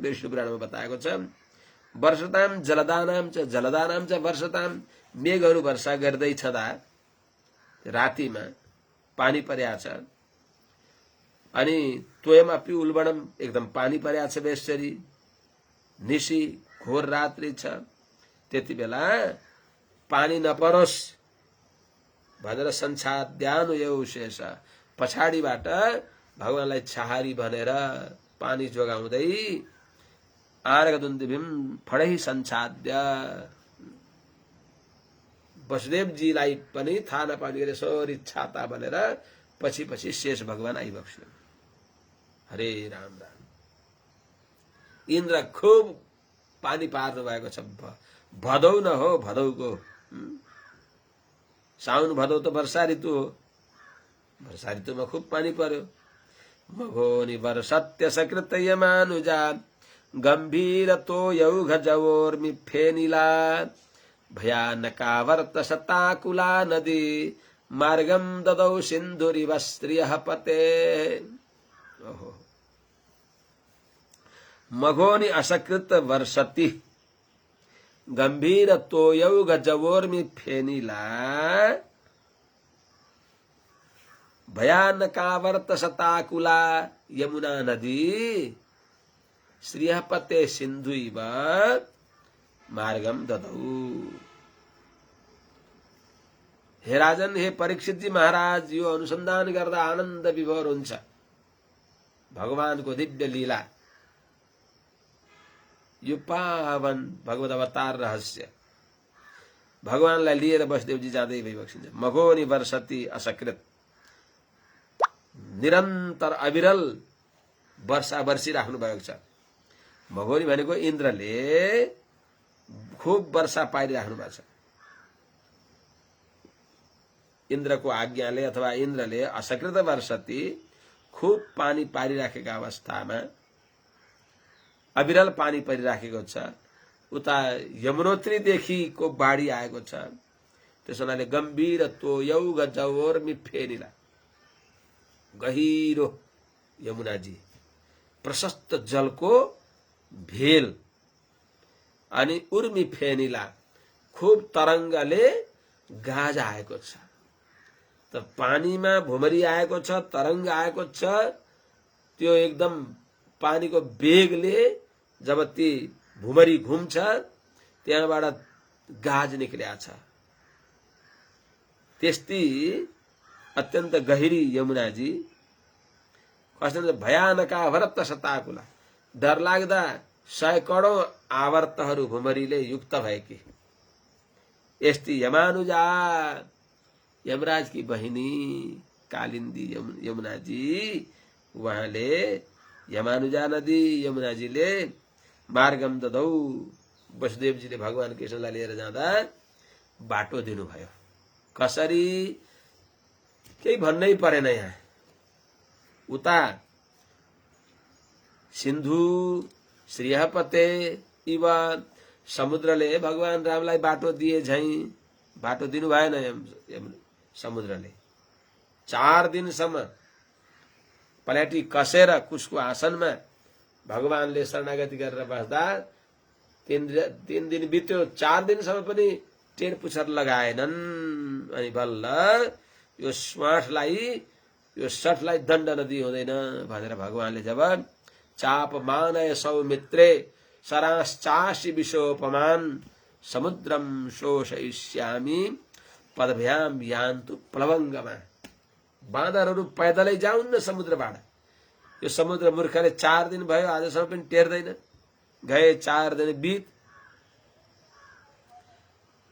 विष्णु पुराणमा बताएको छ। वर्षताम जलदानाम च, जलदानाम च वर्षताम, मेघहरू वर्षा गर्दै छँदा रातिमा पानी पर्या छ। अनि त्वयमपि उल्बणम, एकदम पानी पर्या छ बेसरी। निशी घोर रात्रि छ, त्यति बेला पानी नपरोस् भनेर संसाद्यानुयौ शेष, पछाडिबाट भगवानलाई छहारी भनेर पानी जोगाउँदै आर्गदुन्दुभिम फणै संसाद्य, वसुदेवजीलाई पनि थाहा नपाउने सोरी छाता भनेर पछि पछि शेष भगवान आइबक्स्यो। हरे राम राम। इन्द्र खूब पानी पार्नु भएको छ। भदौ न हो, भदौको साउन भदौ त वर्षा ऋतु हो। वर्षा ऋतुमा खूब पानी पर्यो। मघोनि वर्षत्य सकृत यमानुजा गम्भीर तो यौघ जवोर्मि फेनिला भयानकावर्त शताकुला नदी मार्गम ददौ सिन्धुरिव स्त्रियः पते। ओहो, मघोनि असकृत वर्षति गंभीर तोयौघ जवोर्मि फेनिला भयानकावर्त शताकुला यमुना नदी श्रियः पते सिन्धुइव मार्गम ददौ। हे राजन, हे परीक्षित जी महाराज, यो अनुसन्धान गर्दा आनन्द विभोर हुन्छ। भगवानको दिव्य लीला, यो पावन भगवत अवतार रहस्य। भगवानलाई लिएर वसुदेवजी जाँदै भइबक्सिन्छ। मघोनि वर्षति असकृत, निरन्तर अविरल वर्षा वर्षिराख्नु भएको छ। मघोनि भनेको इन्द्रले खूब वर्षा पारिराख्नु भएको छ। इन्द्रको आज्ञाले अथवा इन्द्रले असकृत वर्षति, खूब पानी पारिराखेका अवस्थामा अविरल पानी परिराखेको छ। उता यमुनोत्रीदेखिको बाढी आएको छ। त्यसो हुनाले गम्भीर तोयौघ जवोर्मि फेनिला, गहिरो यमुनाजी, प्रशस्त जलको भेल। अनि उर्मी फेनिला, खूब तरङ्गले गाजा आएको छ। त पानीमा भुमरी आएको छ, तरङ्ग आएको छ। त्यो एकदम पानीको वेगले जब ती भुमरी घुम्छ त्यहाँबाट गाज निक्ल्या छ। त्यस्ती अत्यन्त गहिरी यमुनाजी, कस्तो भयानका भरत शताकुला, डरलाग्दा सैकडौं आवर्तहरू भुमरीले युक्त भएकी। यस्ती यमानुजा, यमराज की बहिनी कालिंदी यमुना जी, उहाँले यमानुजा नदी यमुनाजीले मार्गम ददौ, वसुदेवजीले भगवान कृष्णलाई लिएर जाँदा बाटो दिनुभयो। कसरी केही भन्नै परेन। यहाँ उता सिन्धु श्रीहपते इव समुद्रले भगवान रामलाई बाटो दिए झैं बाटो दिनु भएन। समुद्रले 4 दिनसम्म पलेटी कसेर कुशको आसनमा भगवानले शरणागति गरेर बस्दा 3 दिन बित्यो, 4 दिनसम्म पनि टेर पुछर लगाएनन्। अनि बल्ल यो सठलाई दण्ड नदी हुँदैन भनेर भगवानले जब चाप मानय सौमित्रे सराश्चासी विशोपमान समुद्रम शोषयिष्यामि पदभ्याम यान्तु प्लवंगमा, बाँदरहरू पैदलै जाउन् न समुद्रबाट। यो समुद्र मूर्खले 4 दिन भयो आजसम्म पनि टेर्दैन। गए 4 दिन बीत,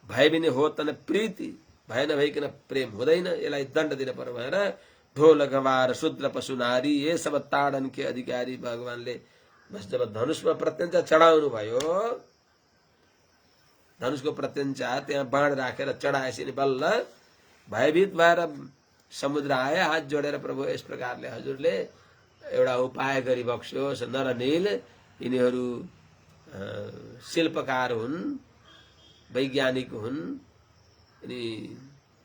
भए पनि हो तन प्रीति, भए नभइकन प्रेम हुँदैन, यसलाई दण्ड दिन पर्यो भनेर ढोल गवार शूद्र पशु नारी ये सब ताडन के अधिकारी भगवानले जब धनुषमा प्रत्यञ्चा चढाउनु भयो, धनुषको प्रत्यञ्चा त्यहाँ बाण राखेर चढाएपछि नि बल्ल भयभीत भएर समुद्र आए, हात जोडेर प्रभु यस प्रकारले हजुरले एउटा उपाय गरी बक्स्योस्। नरनील यिनीहरू शिल्पकार हुन्, वैज्ञानिक हुन्, यिनी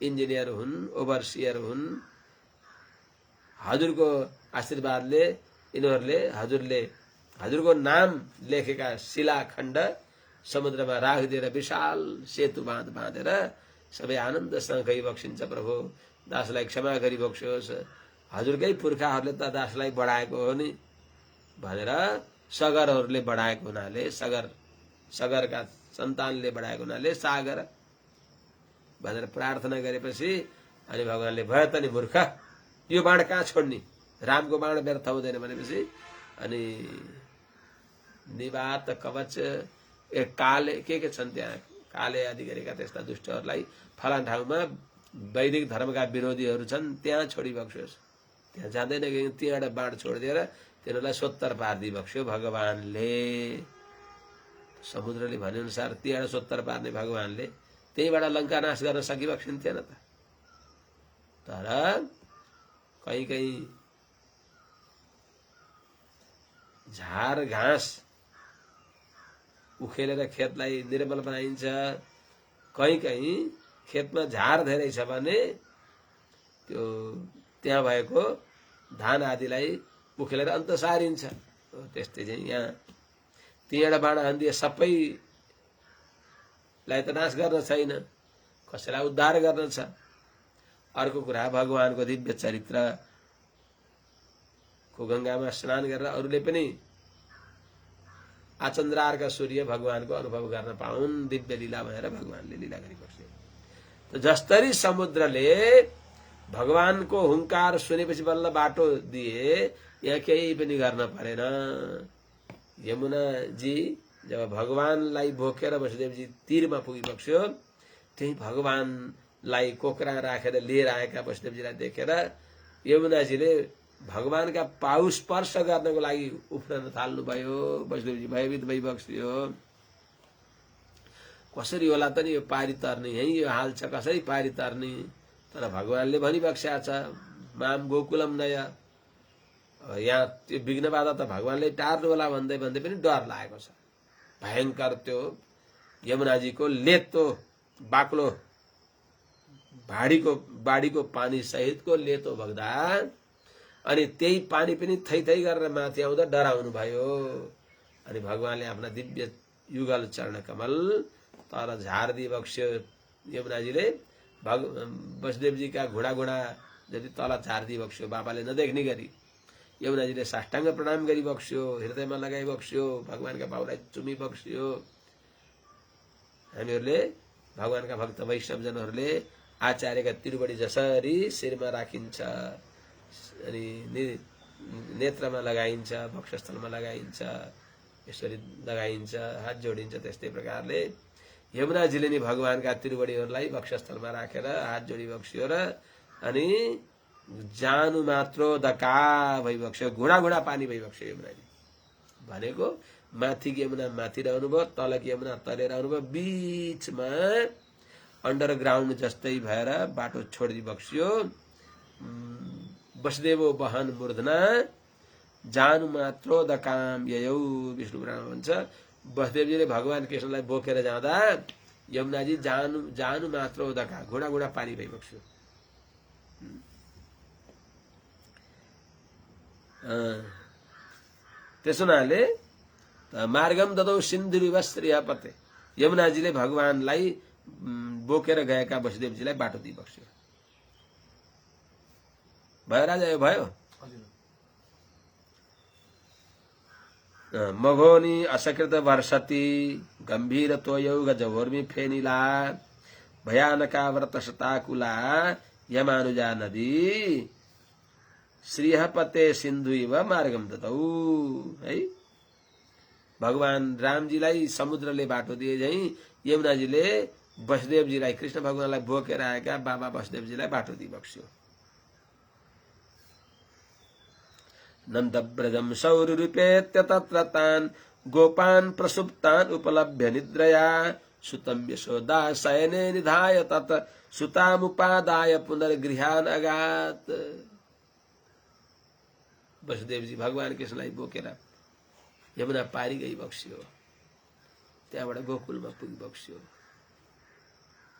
इन्जिनियर हुन्, ओभरसियर हुन्। हजुरको आशीर्वादले यिनीहरूले हजुरको नाम लेखेका शिलाखण्ड समुद्रमा राखिदिएर विशाल सेतु बाँधेर सबै आनन्दसँग गइबक्सिन्छ। प्रभु दासलाई क्षमा गरिबक्स्योस्, हजुरकै पुर्खाहरूले त दासलाई बढाएको हो नि भनेर सगरहरूले बढाएको हुनाले, सगरका सन्तानले बढाएको हुनाले सागर भनेर प्रार्थना गरेपछि अनि भगवानले भयो त नि मूर्ख, यो बाण कहाँ छोड्ने, रामको बाण व्यर्थ हुँदैन भनेपछि अनि निवात कवच काले के छन् त्यहाँ काले आदि गरेका त्यस्ता दुष्टहरूलाई फलान ठाउँमा वैदिक धर्मका विरोधीहरू छन् त्यहाँ छोडिबक्स्योस्। त्यहाँ जाँदैन कि त्यहाँबाट बाण छोडिदिएर तिनीहरूलाई 70 पारिदिबक्स्यो भगवानले। समुद्रले भनेअनुसार त्यहाँबाट 70 पार्ने भगवानले त्यहीबाट लङ्का नाश गर्न सकिबक्सिन्थेन त। तर कहीँ झार घाँस उखेलेर खेतलाई निर्मल बनाइन्छ, कहीँ खेतमा झार धेरै छ भने त्यो त्यहाँ भएको धान आदिलाई उखेलेर अन्त सारिन्छ। त्यस्तै चाहिँ यहाँ त्यहाँबाट बाण हान्दिए सबैलाई त नाश गर्न छैन, कसैलाई उद्धार गर्न छ। अर्को कुरा भगवानको दिव्य चरित्र को गंगामा स्नान गरेर अरूले पनि आचन्द्रार्का सूर्य भगवानको अनुभव गर्न पाउन्, दिव्य लीला भनेर भगवानले लीला गरिबक्से। त जस्तरी समुद्रले भगवानको हुंकार सुनेपछि बल्ल बाटो दिए, यहाँ केही पनि गर्न परेन। यमुना जी जब भगवानलाई बोकेर वसुदेवजी तीरमा पुगिबक्स्यो, त्यही भगवानलाई कोक्रा राखेर लिएर आएका वसुदेवजीलाई देखेर यमुनाजीले भगवानका पाउ स्पर्श गर्नको लागि उफ्रन थाल्नुभयो। वसुदेवजी भयभीत भइबक्स्यो। कसरी होला त नि यो पारी तर्ने, यही यो हाल छ, कसरी पारी तर्ने? तर भगवानले भनिबक्स्या छ माम गोकुलम नय। यहाँ त्यो विघ्न बाधा त भगवानले टार्नु होला भन्दै पनि डर लागेको छ। भयंकर त्यो यमुनाजीको लेतो बाक्लो बाढीको पानी सहितको लेतो बग्दा अनि त्यही पानी पनि थै गरेर माथि आउँदा डराउनु भयो। अनि भगवानले आफ्ना दिव्य युगल चरण कमल तर झार्दी बक्स्यो। यमुनाजीले वसुदेवजीका घुँडा जति तल झार्दी बक्स्यो, बाबाले नदेख्ने गरी यमुनाजीले साष्टाङ्ग प्रणाम गरी बक्स्यो, हृदयमा लगाई बक्स्यो, भगवानका पाउलाई चुमी बक्स्यो। हामीहरूले भगवानका भक्त वैष्णवजनहरूले आचार्यका तिरुबडी जसरी शिरमा राखिन्छ अनि नेत्रमा लगाइन्छ, वक्षस्थलमा लगाइन्छ, यसरी लगाइन्छ, हात जोडिन्छ, त्यस्तै प्रकारले यमुनाजीले नि भगवानका त्रिवडीहरूलाई वक्षस्थलमा राखेर हात जोडी बक्सियो र अनि जानु मात्रो दका भइबक्स्यो, घुँडा घुँडा पानी भइबक्स्यो यमुनाजी। भनेको माथि यमुना माथि रहनुभयो, तल यमुना तलेर आउनुभयो, बीचमा अन्डरग्राउन्ड जस्तै भएर बाटो छोडी बक्स्यो। वसुदेवो वहन मूर्धना जानु मात्रो दकाम ययौ, विष्णु पुराण भन्छ। वसुदेवजीले भगवान कृष्णलाई बोकेर जाँदा यमुनाजी जानु मात्रो दका, घुँडा घुँडा पानी भइबक्स्यो। त्यसो हुनाले मार्गम ददौ सिन्धुरिव श्रेयपते, यमुनाजीले भगवानलाई बोकेर गएका वसुदेवजीलाई बाटो दिइबक्स्यो। भयो राजा, यो भयो। मघोनी असकृत वर्षति गम्भीर तोयौ गजवोर्मी फेनिला भयानका व्रत शताकुला यमानुजा नदी श्रीहपते सिन्धुइव मार्गम दतौ। है, भगवान रामजीलाई समुद्रले बाटो दिए झै यमुनाजीले वसुदेवजीलाई, कृष्ण भगवानलाई बोकेर आएका बाबा वसुदेवजीलाई बाटो दिइबक्स्यो। नन्दव्रजम सौरुपेत्य तत्र तान् गोपान् प्रसुप्तान् उपलभ्य निद्रया सुतं यशोदा शयने निधाय तत् सुतामुपादाय पुनर्गृहान् अगात्। वसुदेवजी भगवान कृष्णलाई बोकेर यमुना पारी गई बक्स्यो, त्यहाँबाट गोकुलमा पुगी बक्स्यो।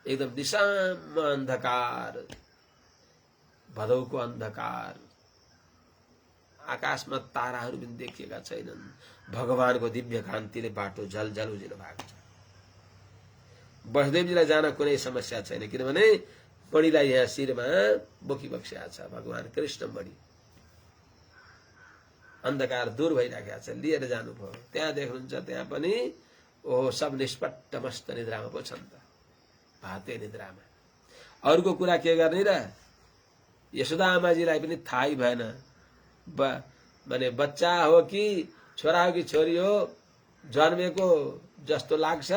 एकदम दिशामा अन्धकार, भदौको अन्धकार, आकाशमा ताराहरू पनि देखिएका छैनन्। भगवानको दिव्य कान्तिले बाटो झलझल उजिलो भएको छ। वसुदेवजीलाई जान कुनै समस्या छैन, किनभने मणिलाई यहाँ शिरमा बोकिबक्स्या छ भगवान कृष्ण मणि। अन्धकार दूर भइराखेको छ, लिएर जानुभयो। त्यहाँ देख्नुहुन्छ, त्यहाँ पनि ओहो सब निष्पट्ट मस्त निद्रामा पो छन् त, भाते निद्रामा। अरूको कुरा के गर्ने र? यशोदा आमाजीलाई पनि थाहै भएन, माने बच्चा हो कि छोरा हो कि छोरी हो जन्मेको जस्तो लाग्छ,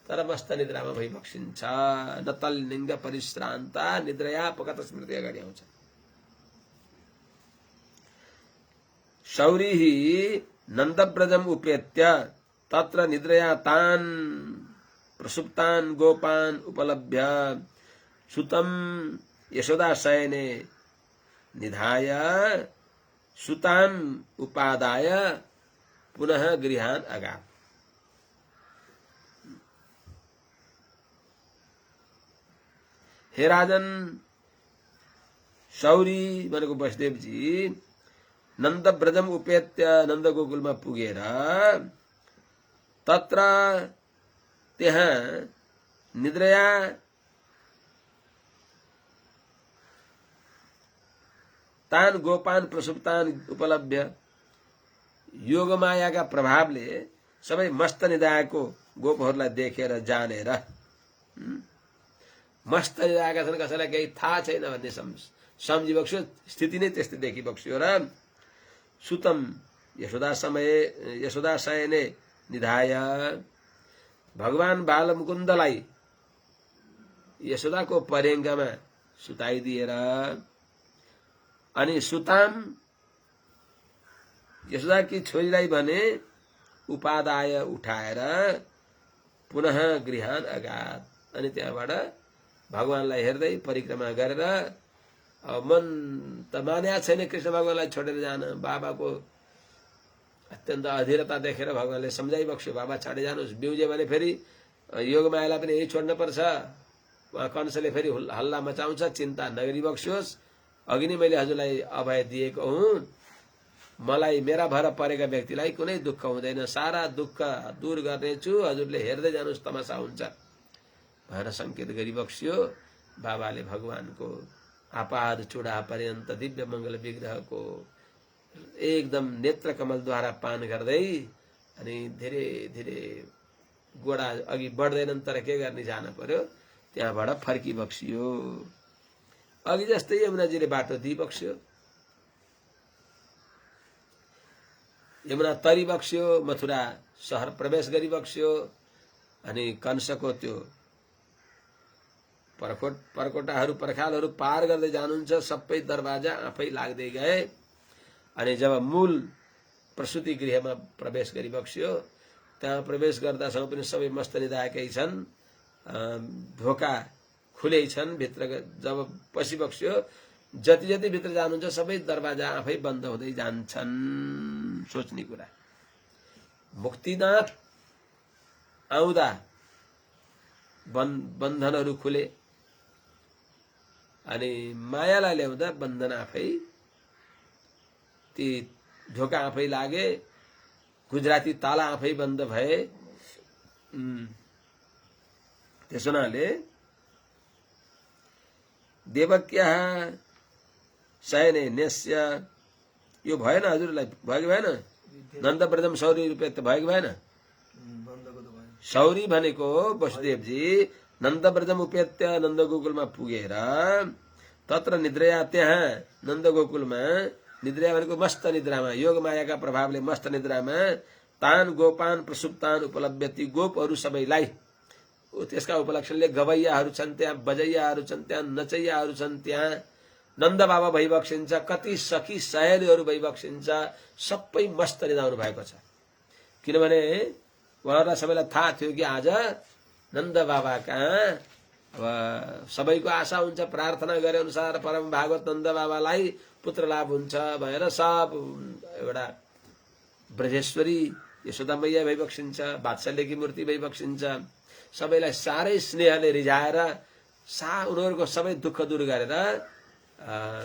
तर मस्त निद्रामा भइबक्सिन्छ। नतल लिङ्ग परिश्रान्ता निद्रया पकत स्मृति अगाडि आउँछ। शौरिः नन्दव्रजम उपेत्य तत्र निद्रया तान् प्रसुप्तान् गोपान् उपलभ्य सुतं यशोदा शयने निधाय सुतान् उपादाय पुनः गृहान् अगात्। हे राजन, शौरी भनेको वसुदेवजी नन्द ब्रजम उपेत्य नन्द गोकुलमा पुगेर तत्र त्यहाँ निद्रया तान गोपान प्रसुप्तान उपलभ्य, योगमायाका प्रभावले सबै मस्त निदाएको गोपहरूलाई देखेर जानेर, मस्त निदाएका छन्, कसैलाई केही थाहा छैन भन्ने सम्झिबक्स्यो। स्थिति नै त्यस्तै देखिबक्स्यो र सुतम यशोदा शयने निधाय, भगवान बालमुकुन्दलाई यशोदाको परेङ्गमा सुताइदिएर अनि सुताम यशोदाकी छोरीलाई भने उपादाय उठाएर पुनः गृहान अगात, अनि त्यहाँबाट भगवानलाई हेर्दै परिक्रमा गरेर मन त मान्या छैन कृष्ण भगवानलाई छोडेर जान। बाबाको अत्यन्त अधीरता देखेर भगवानले सम्झाइबक्स्यो, बाबा छाडे जानुहोस्, बिउजे भने फेरि योगमायालाई पनि यही छोड्न पर्छ। उहाँ कंसले फेरि हल्ला मचाउँछ, चिन्ता नगरिबक्स्योस्, अघि नै मैले हजुरलाई अभय दिएको हुँ, मलाई मेरा भर परेका व्यक्तिलाई कुनै दुःख हुँदैन, सारा दुःख दूर गर्नेछु, हजुरले हेर्दै जानुहोस्, तमासा हुन्छ भनेर संकेत गरिबक्स्यो। बाबाले भगवानको आपाद चूडा पर्यन्त दिव्य मंगल विग्रहको एकदम नेत्र कमलद्वारा पान गर्दै अनि धेरै धेरै गोडा अघि बढ्दैनन्, तर के गर्ने, जान पर्यो, त्यहाँबाट फर्किबक्स्यो। अघि जस्तै यमुनाजीले बाटो दिइबक्स्यो, यमुना तरिबक्स्यो, मथुरा शहर प्रवेश गरिबक्स्यो। अनि कंसको त्यो परकोटाहरू पर्खालहरू पार गर्दै जानुहुन्छ। सबै दरवाजा आफै लाग्दै गए अनि जब मूल प्रसूति गृहमा प्रवेश गरिबक्स्यो, त्यहाँ प्रवेश गर्दासम्म पनि सबै मस्त निदाएकै छन्, ढोका खुलै छन्। भित्र जब पसिबक्स्यो, जति जति भित्र जानुहुन्छ सबै दरवाजा आफै बन्द हुँदै जान्छन्। सोच्ने कुरा, मुक्तिनाथ आउँदा बन्धनहरू खुले अनि मायालाई ल्याउँदा बन्धन आफै, ती ढोका आफै लागे, गुजराती ताला आफै बन्द भए। त्यसो हुनाले देवक्याः शयने न्यस्य, यो भएन हजुरलाई? भयो कि भएन? नन्दव्रजम शौरी रूपे त भयो कि भएन? शौरी भनेको वसुदेवजी नन्दव्रजम उपेत्य नन्दगोकुलमा पुगेर तत्र निद्रया, त्यहाँ नन्दगोकुलमा निद्रा भनेको मस्त निद्रामा, योग मायाका प्रभावले मस्त निद्रामा तान गोपान प्रसुप्तान उपलब्धति, गोपहरू सबैलाई, त्यसका उपलक्षणले गवैयाहरू छन् त्यहाँ, बजैयाहरू छन् त्यहाँ, नचैयाहरू छन् त्यहाँ, नन्द बाबा भइबक्सिन्छ, कति सखी सहेलीहरू भइबक्सिन्छ, सबै मस्त निदाउनु भएको छ। किनभने उहाँहरूलाई सबैलाई थाहा थियो कि आज नन्द बाबा कहाँ अब सबैको आशा हुन्छ, प्रार्थना गरे अनुसार परम भागवत नन्द बाबालाई पुत्र लाभ हुन्छ भनेर सब एउटा ब्रजेश्वरी यशोदा मैया भइबक्सिन्छ, वात्सल्यकी मूर्ति भइबक्सिन्छ, सबैलाई साह्रै स्नेहले रिझाएर उनीहरूको सबै दुःख दूर गरेर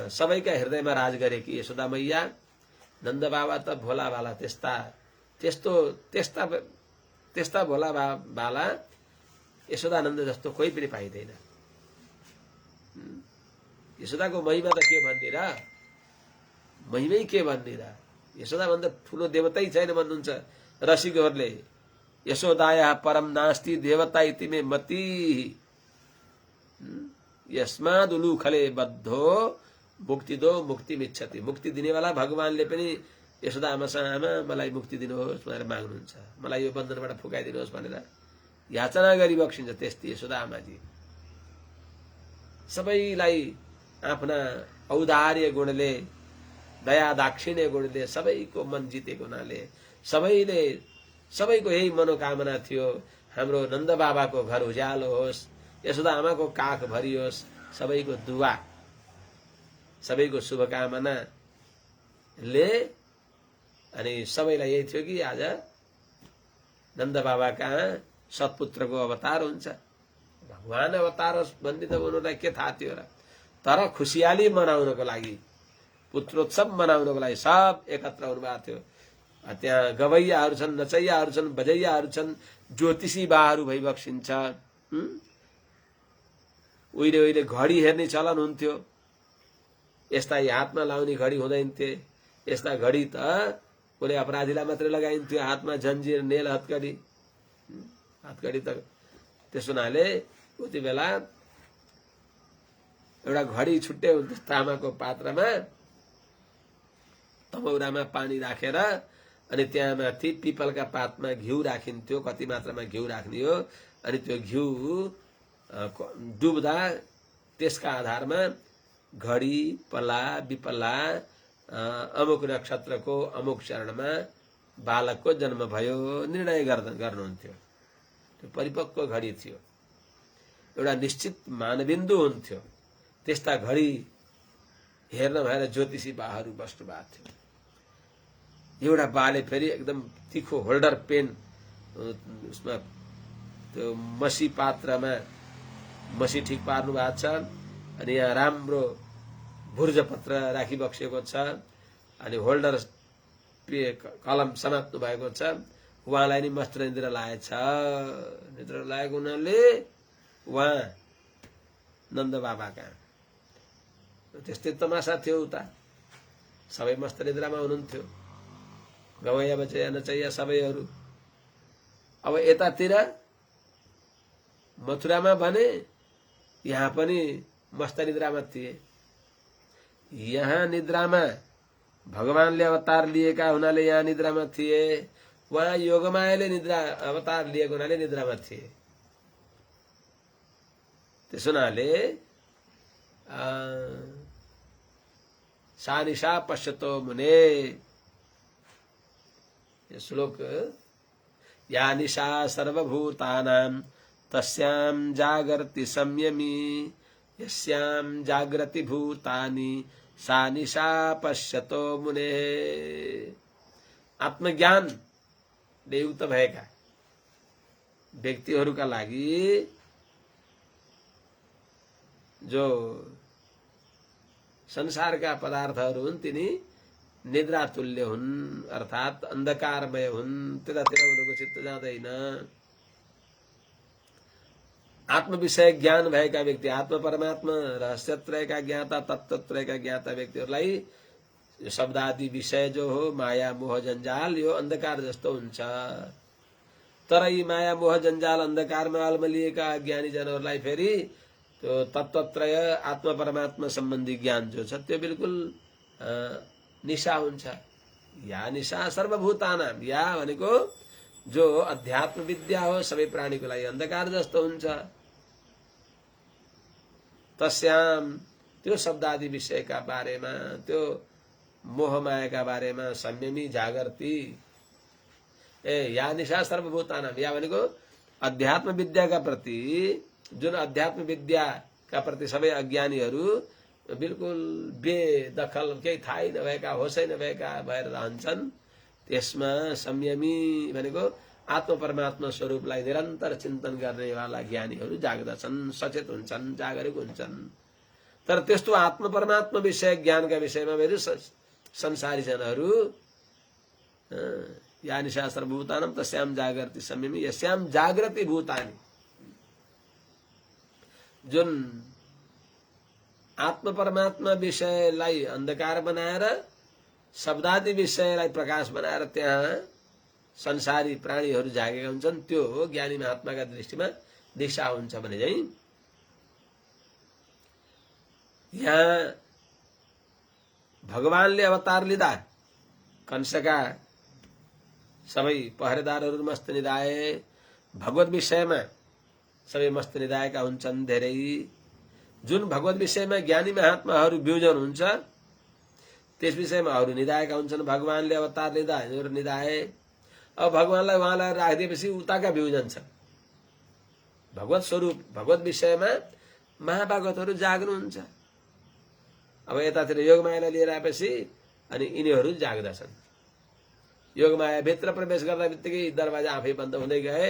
सबैका हृदयमा राज गरेकी यशोदा मैया। नन्द बाबा त भोला भाला, त्यस्ता भोला भाला यशोदानन्द जस्तो कोही पनि पाइँदैन। यशोदाको महिमा त के भन्ने र, महिमै के भन्ने र, यशोदाभन्दा ठुलो देवतै छैन भन्नुहुन्छ रसिकहरूले। यशोदाया परम नास्ति देवता इति मे मति, यस्माद् उलूखले बद्धो मुक्ति दो मुक्ति मिच्छति। मुक्ति दिनेवाला भगवानले पनि यशोदा आमासँग, आमा मलाई मुक्ति दिनुहोस् भनेर माग्नुहुन्छ, मलाई यो बन्धनबाट फुकाइदिनुहोस् भनेर याचना गरिबक्सिन्छ। त्यस्तै यशोदा आमाजी सबैलाई आफ्ना औदार्य गुणले, दया दाक्षिण्य गुणले सबैको मन जितेको हुनाले सबैको यही मनोकामना थियो, हाम्रो नन्द बाबाको घर उज्यालो होस्, यशोदा आमाको काख भरियोस्, सबैको दुआ, सबैको शुभकामनाले अनि सबैलाई यही थियो कि आज नन्द बाबा कहाँ सत्पुत्रको अवतार हुन्छ, भगवान अवतार होस् भन्ने त उनीहरूलाई के थाहा थियो र। तर खुसियाली मनाउनको लागि, पुत्रोत्सव मनाउनको लागि सब एकत्र हुनुभएको थियो। त्यहाँ गवैयाहरू छन्, नचैयाहरू छन्, बजैयाहरू छन्, ज्योतिषी बाहरू भइबक्सिन्छ। उहिले उहिले घडी हेर्ने चलन हुन्थ्यो, यस्ता हातमा लाउने घडी हुँदैन थिए। यस्ता घडी त कुनै अपराधीलाई मात्रै लगाइन्थ्यो, हातमा जन्जिर नेल हतकडी त। त्यसो हुनाले उति बेला एउटा घडी छुट्टै हुन्थ्यो, तामाको पात्रमा तमौरामा पानी राखेर अनि त्यहाँ माथि पिपलका पातमा घिउ राखिन्थ्यो, कति मात्रामा घिउ राख्ने हो, अनि त्यो घिउ डुब्दा त्यसका आधारमा घडी पल्ला विपल्ला अमुक नक्षत्रको अमुक चरणमा बालकको जन्म भयो निर्णय गर्नुहुन्थ्यो। त्यो परिपक्व घडी थियो, एउटा निश्चित मानबिन्दु हुन्थ्यो। त्यस्ता घडी हेर्न भएर ज्योतिषी बाहरू बस्नु भएको थियो। एउटा बाले फेरि एकदम तिखो होल्डर पेन उसमा त्यो मसी पात्रमा मसी ठिक पार्नु भएको छ, अनि यहाँ राम्रो भुर्जपत्र राखिबक्सेको छ, अनि होल्डर कलम समात्नु भएको छ। उहाँलाई नि मस्त निद्रा लागेछ। निद्रा लागेको हुनाले उहाँ नन्द बाबा कहाँ त्यस्तै तमासा थियो, उता सबै मस्त निद्रामा हुनुहुन्थ्यो, गवैया बचैया नचैया सबैहरू। अब यतातिर मथुरामा भने यहाँ पनि मस्त निद्रामा थिए। यहाँ निद्रामा भगवानले अवतार लिएका हुनाले यहाँ निद्रामा थिए, उहाँ योगमायाले निद्रा अवतार लिएको हुनाले निद्रामा थिए। त्यसो हुनाले सानिशा पश्यतो मुने, यो श्लोक, या निशा सर्वभूतानां तस्यां जागर्ति संयमी, यस्यां जागृति भूतानि सा निशा पश्यतो मुने। आत्मज्ञानले युक्त भएका व्यक्तिहरूका लागि जो संसारका पदार्थहरू हुन् तिनी निद्रा तुल्य हुन्, अर्थात अन्धकारमय हुन्, त्यतातिर उनको चित्त जाँदैन। आत्म विषय ज्ञान भएका व्यक्ति, आत्म परमात्मा रहस्यत्रयका ज्ञाता, तत्त्वत्रयका ज्ञाता व्यक्तिहरूलाई यो शब्दादि विषय जो हो माया मोह जन्जाल, यो अन्धकार जस्तो हुन्छ। तर यी माया मोह जन्जाल अन्धकारमा अल्मलिएका ज्ञानी जनहरूलाई फेरि त्यो तत्त्वत्रय आत्म परमात्मा सम्बन्धी ज्ञान जो छ त्यो बिल्कुल निशा हुन्छ। या निशा सर्वभूतानां, या भनेको जो अध्यात्म विद्या हो सबै प्राणीको लागि अन्धकार जस्तो हुन्छ। तस्याम, त्यो शब्दादि विषयका बारेमा, त्यो मोहमायाका बारेमा संयमी जागर्ती, या निशा सर्वभूतानां, या भनेको अध्यात्म विद्याका प्रति, जुन अध्यात्म विद्याका प्रति सबै अज्ञानीहरू बिल्कुल बेदखल, केही थाहै नभएका, होसै नभएका भएर रहन्छन्, त्यसमा संयमी भनेको आत्म परमात्मा स्वरूपलाई निरन्तर चिन्तन गर्नेवाला ज्ञानीहरू जाग्दछन्, सचेत हुन्छन्, जागरूक हुन्छन्। तर त्यस्तो आत्म परमात्मा विषय ज्ञानका विषयमा मेरो संसारी जनहरू या निशा सर्वभूतानां तस्यां जागर्ति संयमी, यस्यां जागृति भूतानि, जुन आत्म परमात्मा विषयलाई अन्धकार बनाएर शब्दादि विषयलाई प्रकाश बनाएर त्यहाँ संसारी प्राणीहरू जागेका हुन्छन्, त्यो ज्ञानी महात्माका दृष्टिमा दिशा हुन्छ भने चाहिँ यहाँ भगवानले अवतार लिँदा कंसका सबै पहरेदारहरू मस्त निधाए, भगवत विषयमा सबै मस्त निधाएका हुन्छन् धेरै। जुन भगवत विषयमा ज्ञानी महात्माहरू ब्युजन हुन्छ त्यस विषयमा अरू निधाएका हुन्छन्। भगवानले अवतार लिँदा यिनीहरू निधाए, अब भगवानलाई उहाँलाई राखिदिएपछि उताका ब्युजन छन्। भगवत स्वरूप भगवत विषयमा महाभागवतहरू जाग्नुहुन्छ। अब यतातिर योगमायालाई लिएर आएपछि अनि यिनीहरू जाग्दछन्। योगमाया भित्र प्रवेश गर्दा बित्तिकै दरवाजा आफै बन्द हुँदै गए।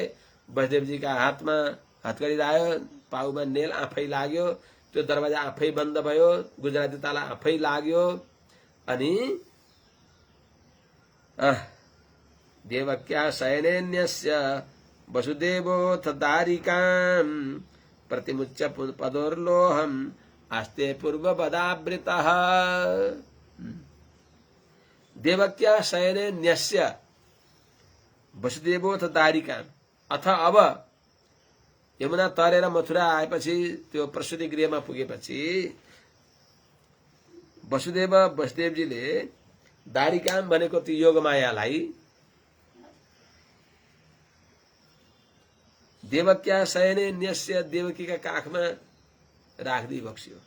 वैष्णवजीका हातमा हत्कडी आयो, पाउमा नेल आफै लाग्यो, त्यो दरवाजा आफै बन्द भयो, गुजराती ताला आफै लाग्यो। अनि देवक्या शयनेन्यस्य वसुदेवोऽथ दारिकां प्रतिमुच्य पदोर्लोहम् आस्ते पूर्ववदावृतः। देवक्या शयनेन्यस्य वसुदेवोऽथ दारिकां, अथ अब यमुना तरेर मथुरा आएपछि, त्यो प्रसूति गृहमा पुगेपछि वसुदेवजीले दारिकाम भनेको त्यो योगमायालाई देवक्या शयने न्यस्य, देवकीका काखमा राख्दै बक्स्यो।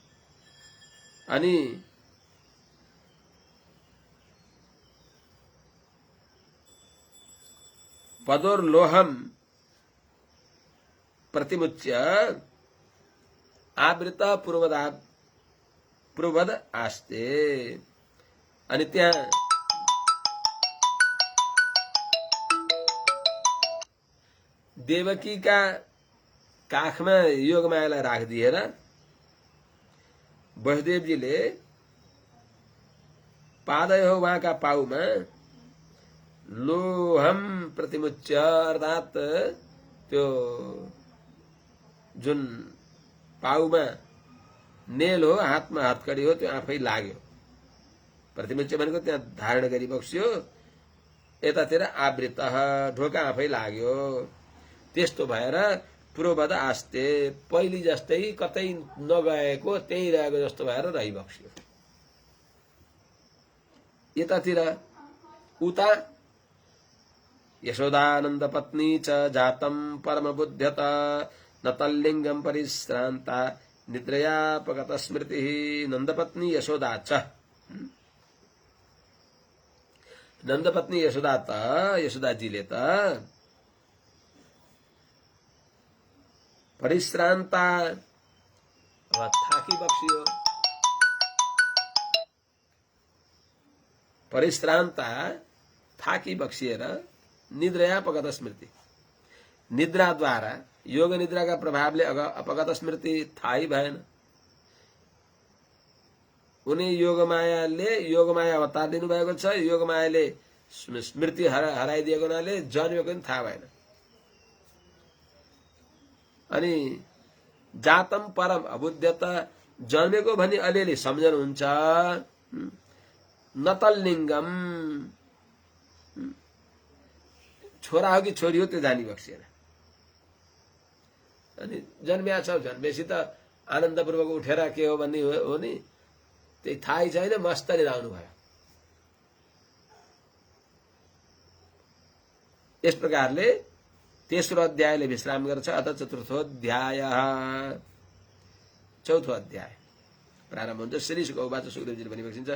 अनि पदोर्लोहम प्रतिमुच्य आवृत पूर्ववद आस्ते, अनि त्यहाँ देवकीका काखमा योगमायालाई राखिदिएर वसुदेवजीले पादयो उहाँका पाउमा लोहम प्रतिमुच्य, अर्थात त्यो जुन पाउमा नेल हो, हातमा हत्कडी हो, त्यो आफै लाग्यो। प्रतिमुच्य भनेको त्यहाँ धारण गरी बक्स्यो, यतातिर आवृत ढोका आफै लाग्यो। त्यस्तो भएर पूर्ववद आस्ते, पहिले जस्तै कतै नगएको त्यही रहेको जस्तो भएर रहिबक्स्यो। यतातिर उता यशोदानंद पत्नी च जातम परम बुध्यत न तल्लिंगम परिश्रांता निद्रयापगत स्मृति। नंदपत्नी यशोदा च, नंदपत्नी यशोदा त, यशोदा जीले त परिश्रांता थाकी बक्सियो, परिश्रांता थाकी बक्सिएर निद्रयापगत स्मृति, निद्राद्वारा योग निद्राका प्रभावले अपगत स्मृति थाहै भएन। उनी योगमाया अवतार दिनुभएको छ। योगमायाले स्मृति हराइदिएको हुनाले जन्मेको पनि थाहा भएन। अनि जातम परम अबुध्यत, जन्मेको भनी अलिअलि सम्झनुहुन्छ। नतल्लिङ्गम, छोरा हो कि छोरी हो त्यो जानी बक्सिएन। अनि जन्मिया छ, जन्मेपछि त आनन्दपूर्वक उठेर के हो भन्ने हो नि, त्यही थाहै छैन, मस्तरी आउनु भयो। यस प्रकारले तेस्रो अध्यायले विश्राम गर्छ। अथ चतुर्थोऽध्याय, चौथो अध्याय प्रारम्भ हुन्छ। श्री शुक उवाच, सुखदेवजीले भनिबक्सिन्छ,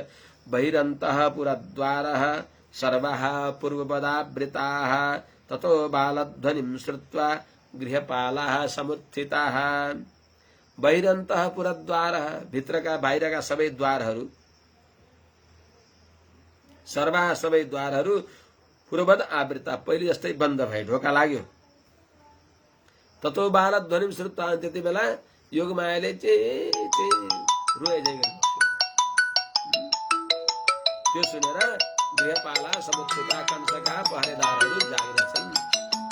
बहिरन्तः पुरद्वारः सर्वाः पूर्वपदावृताः ततो बालध्वनिं श्रुत्वा गृहपालाः समुत्थिताः। बहिरन्तः पुरद्वारः, भित्रका बाहिरका सबै द्वारहरू, सर्वाः सबै द्वारहरू पूर्ववद आवृता, पहिले जस्तै बन्द भए, ढोका लाग्यो। ततो बालध्वनिं श्रुत्वा, त्यति बेला योगमायाले रोए जय गर्नु। त्यो सुनेर गृहपाला समुत्थिता, कंसका पहरेदारहरू जागेका छन्।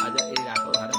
आज यही राखौँ। हर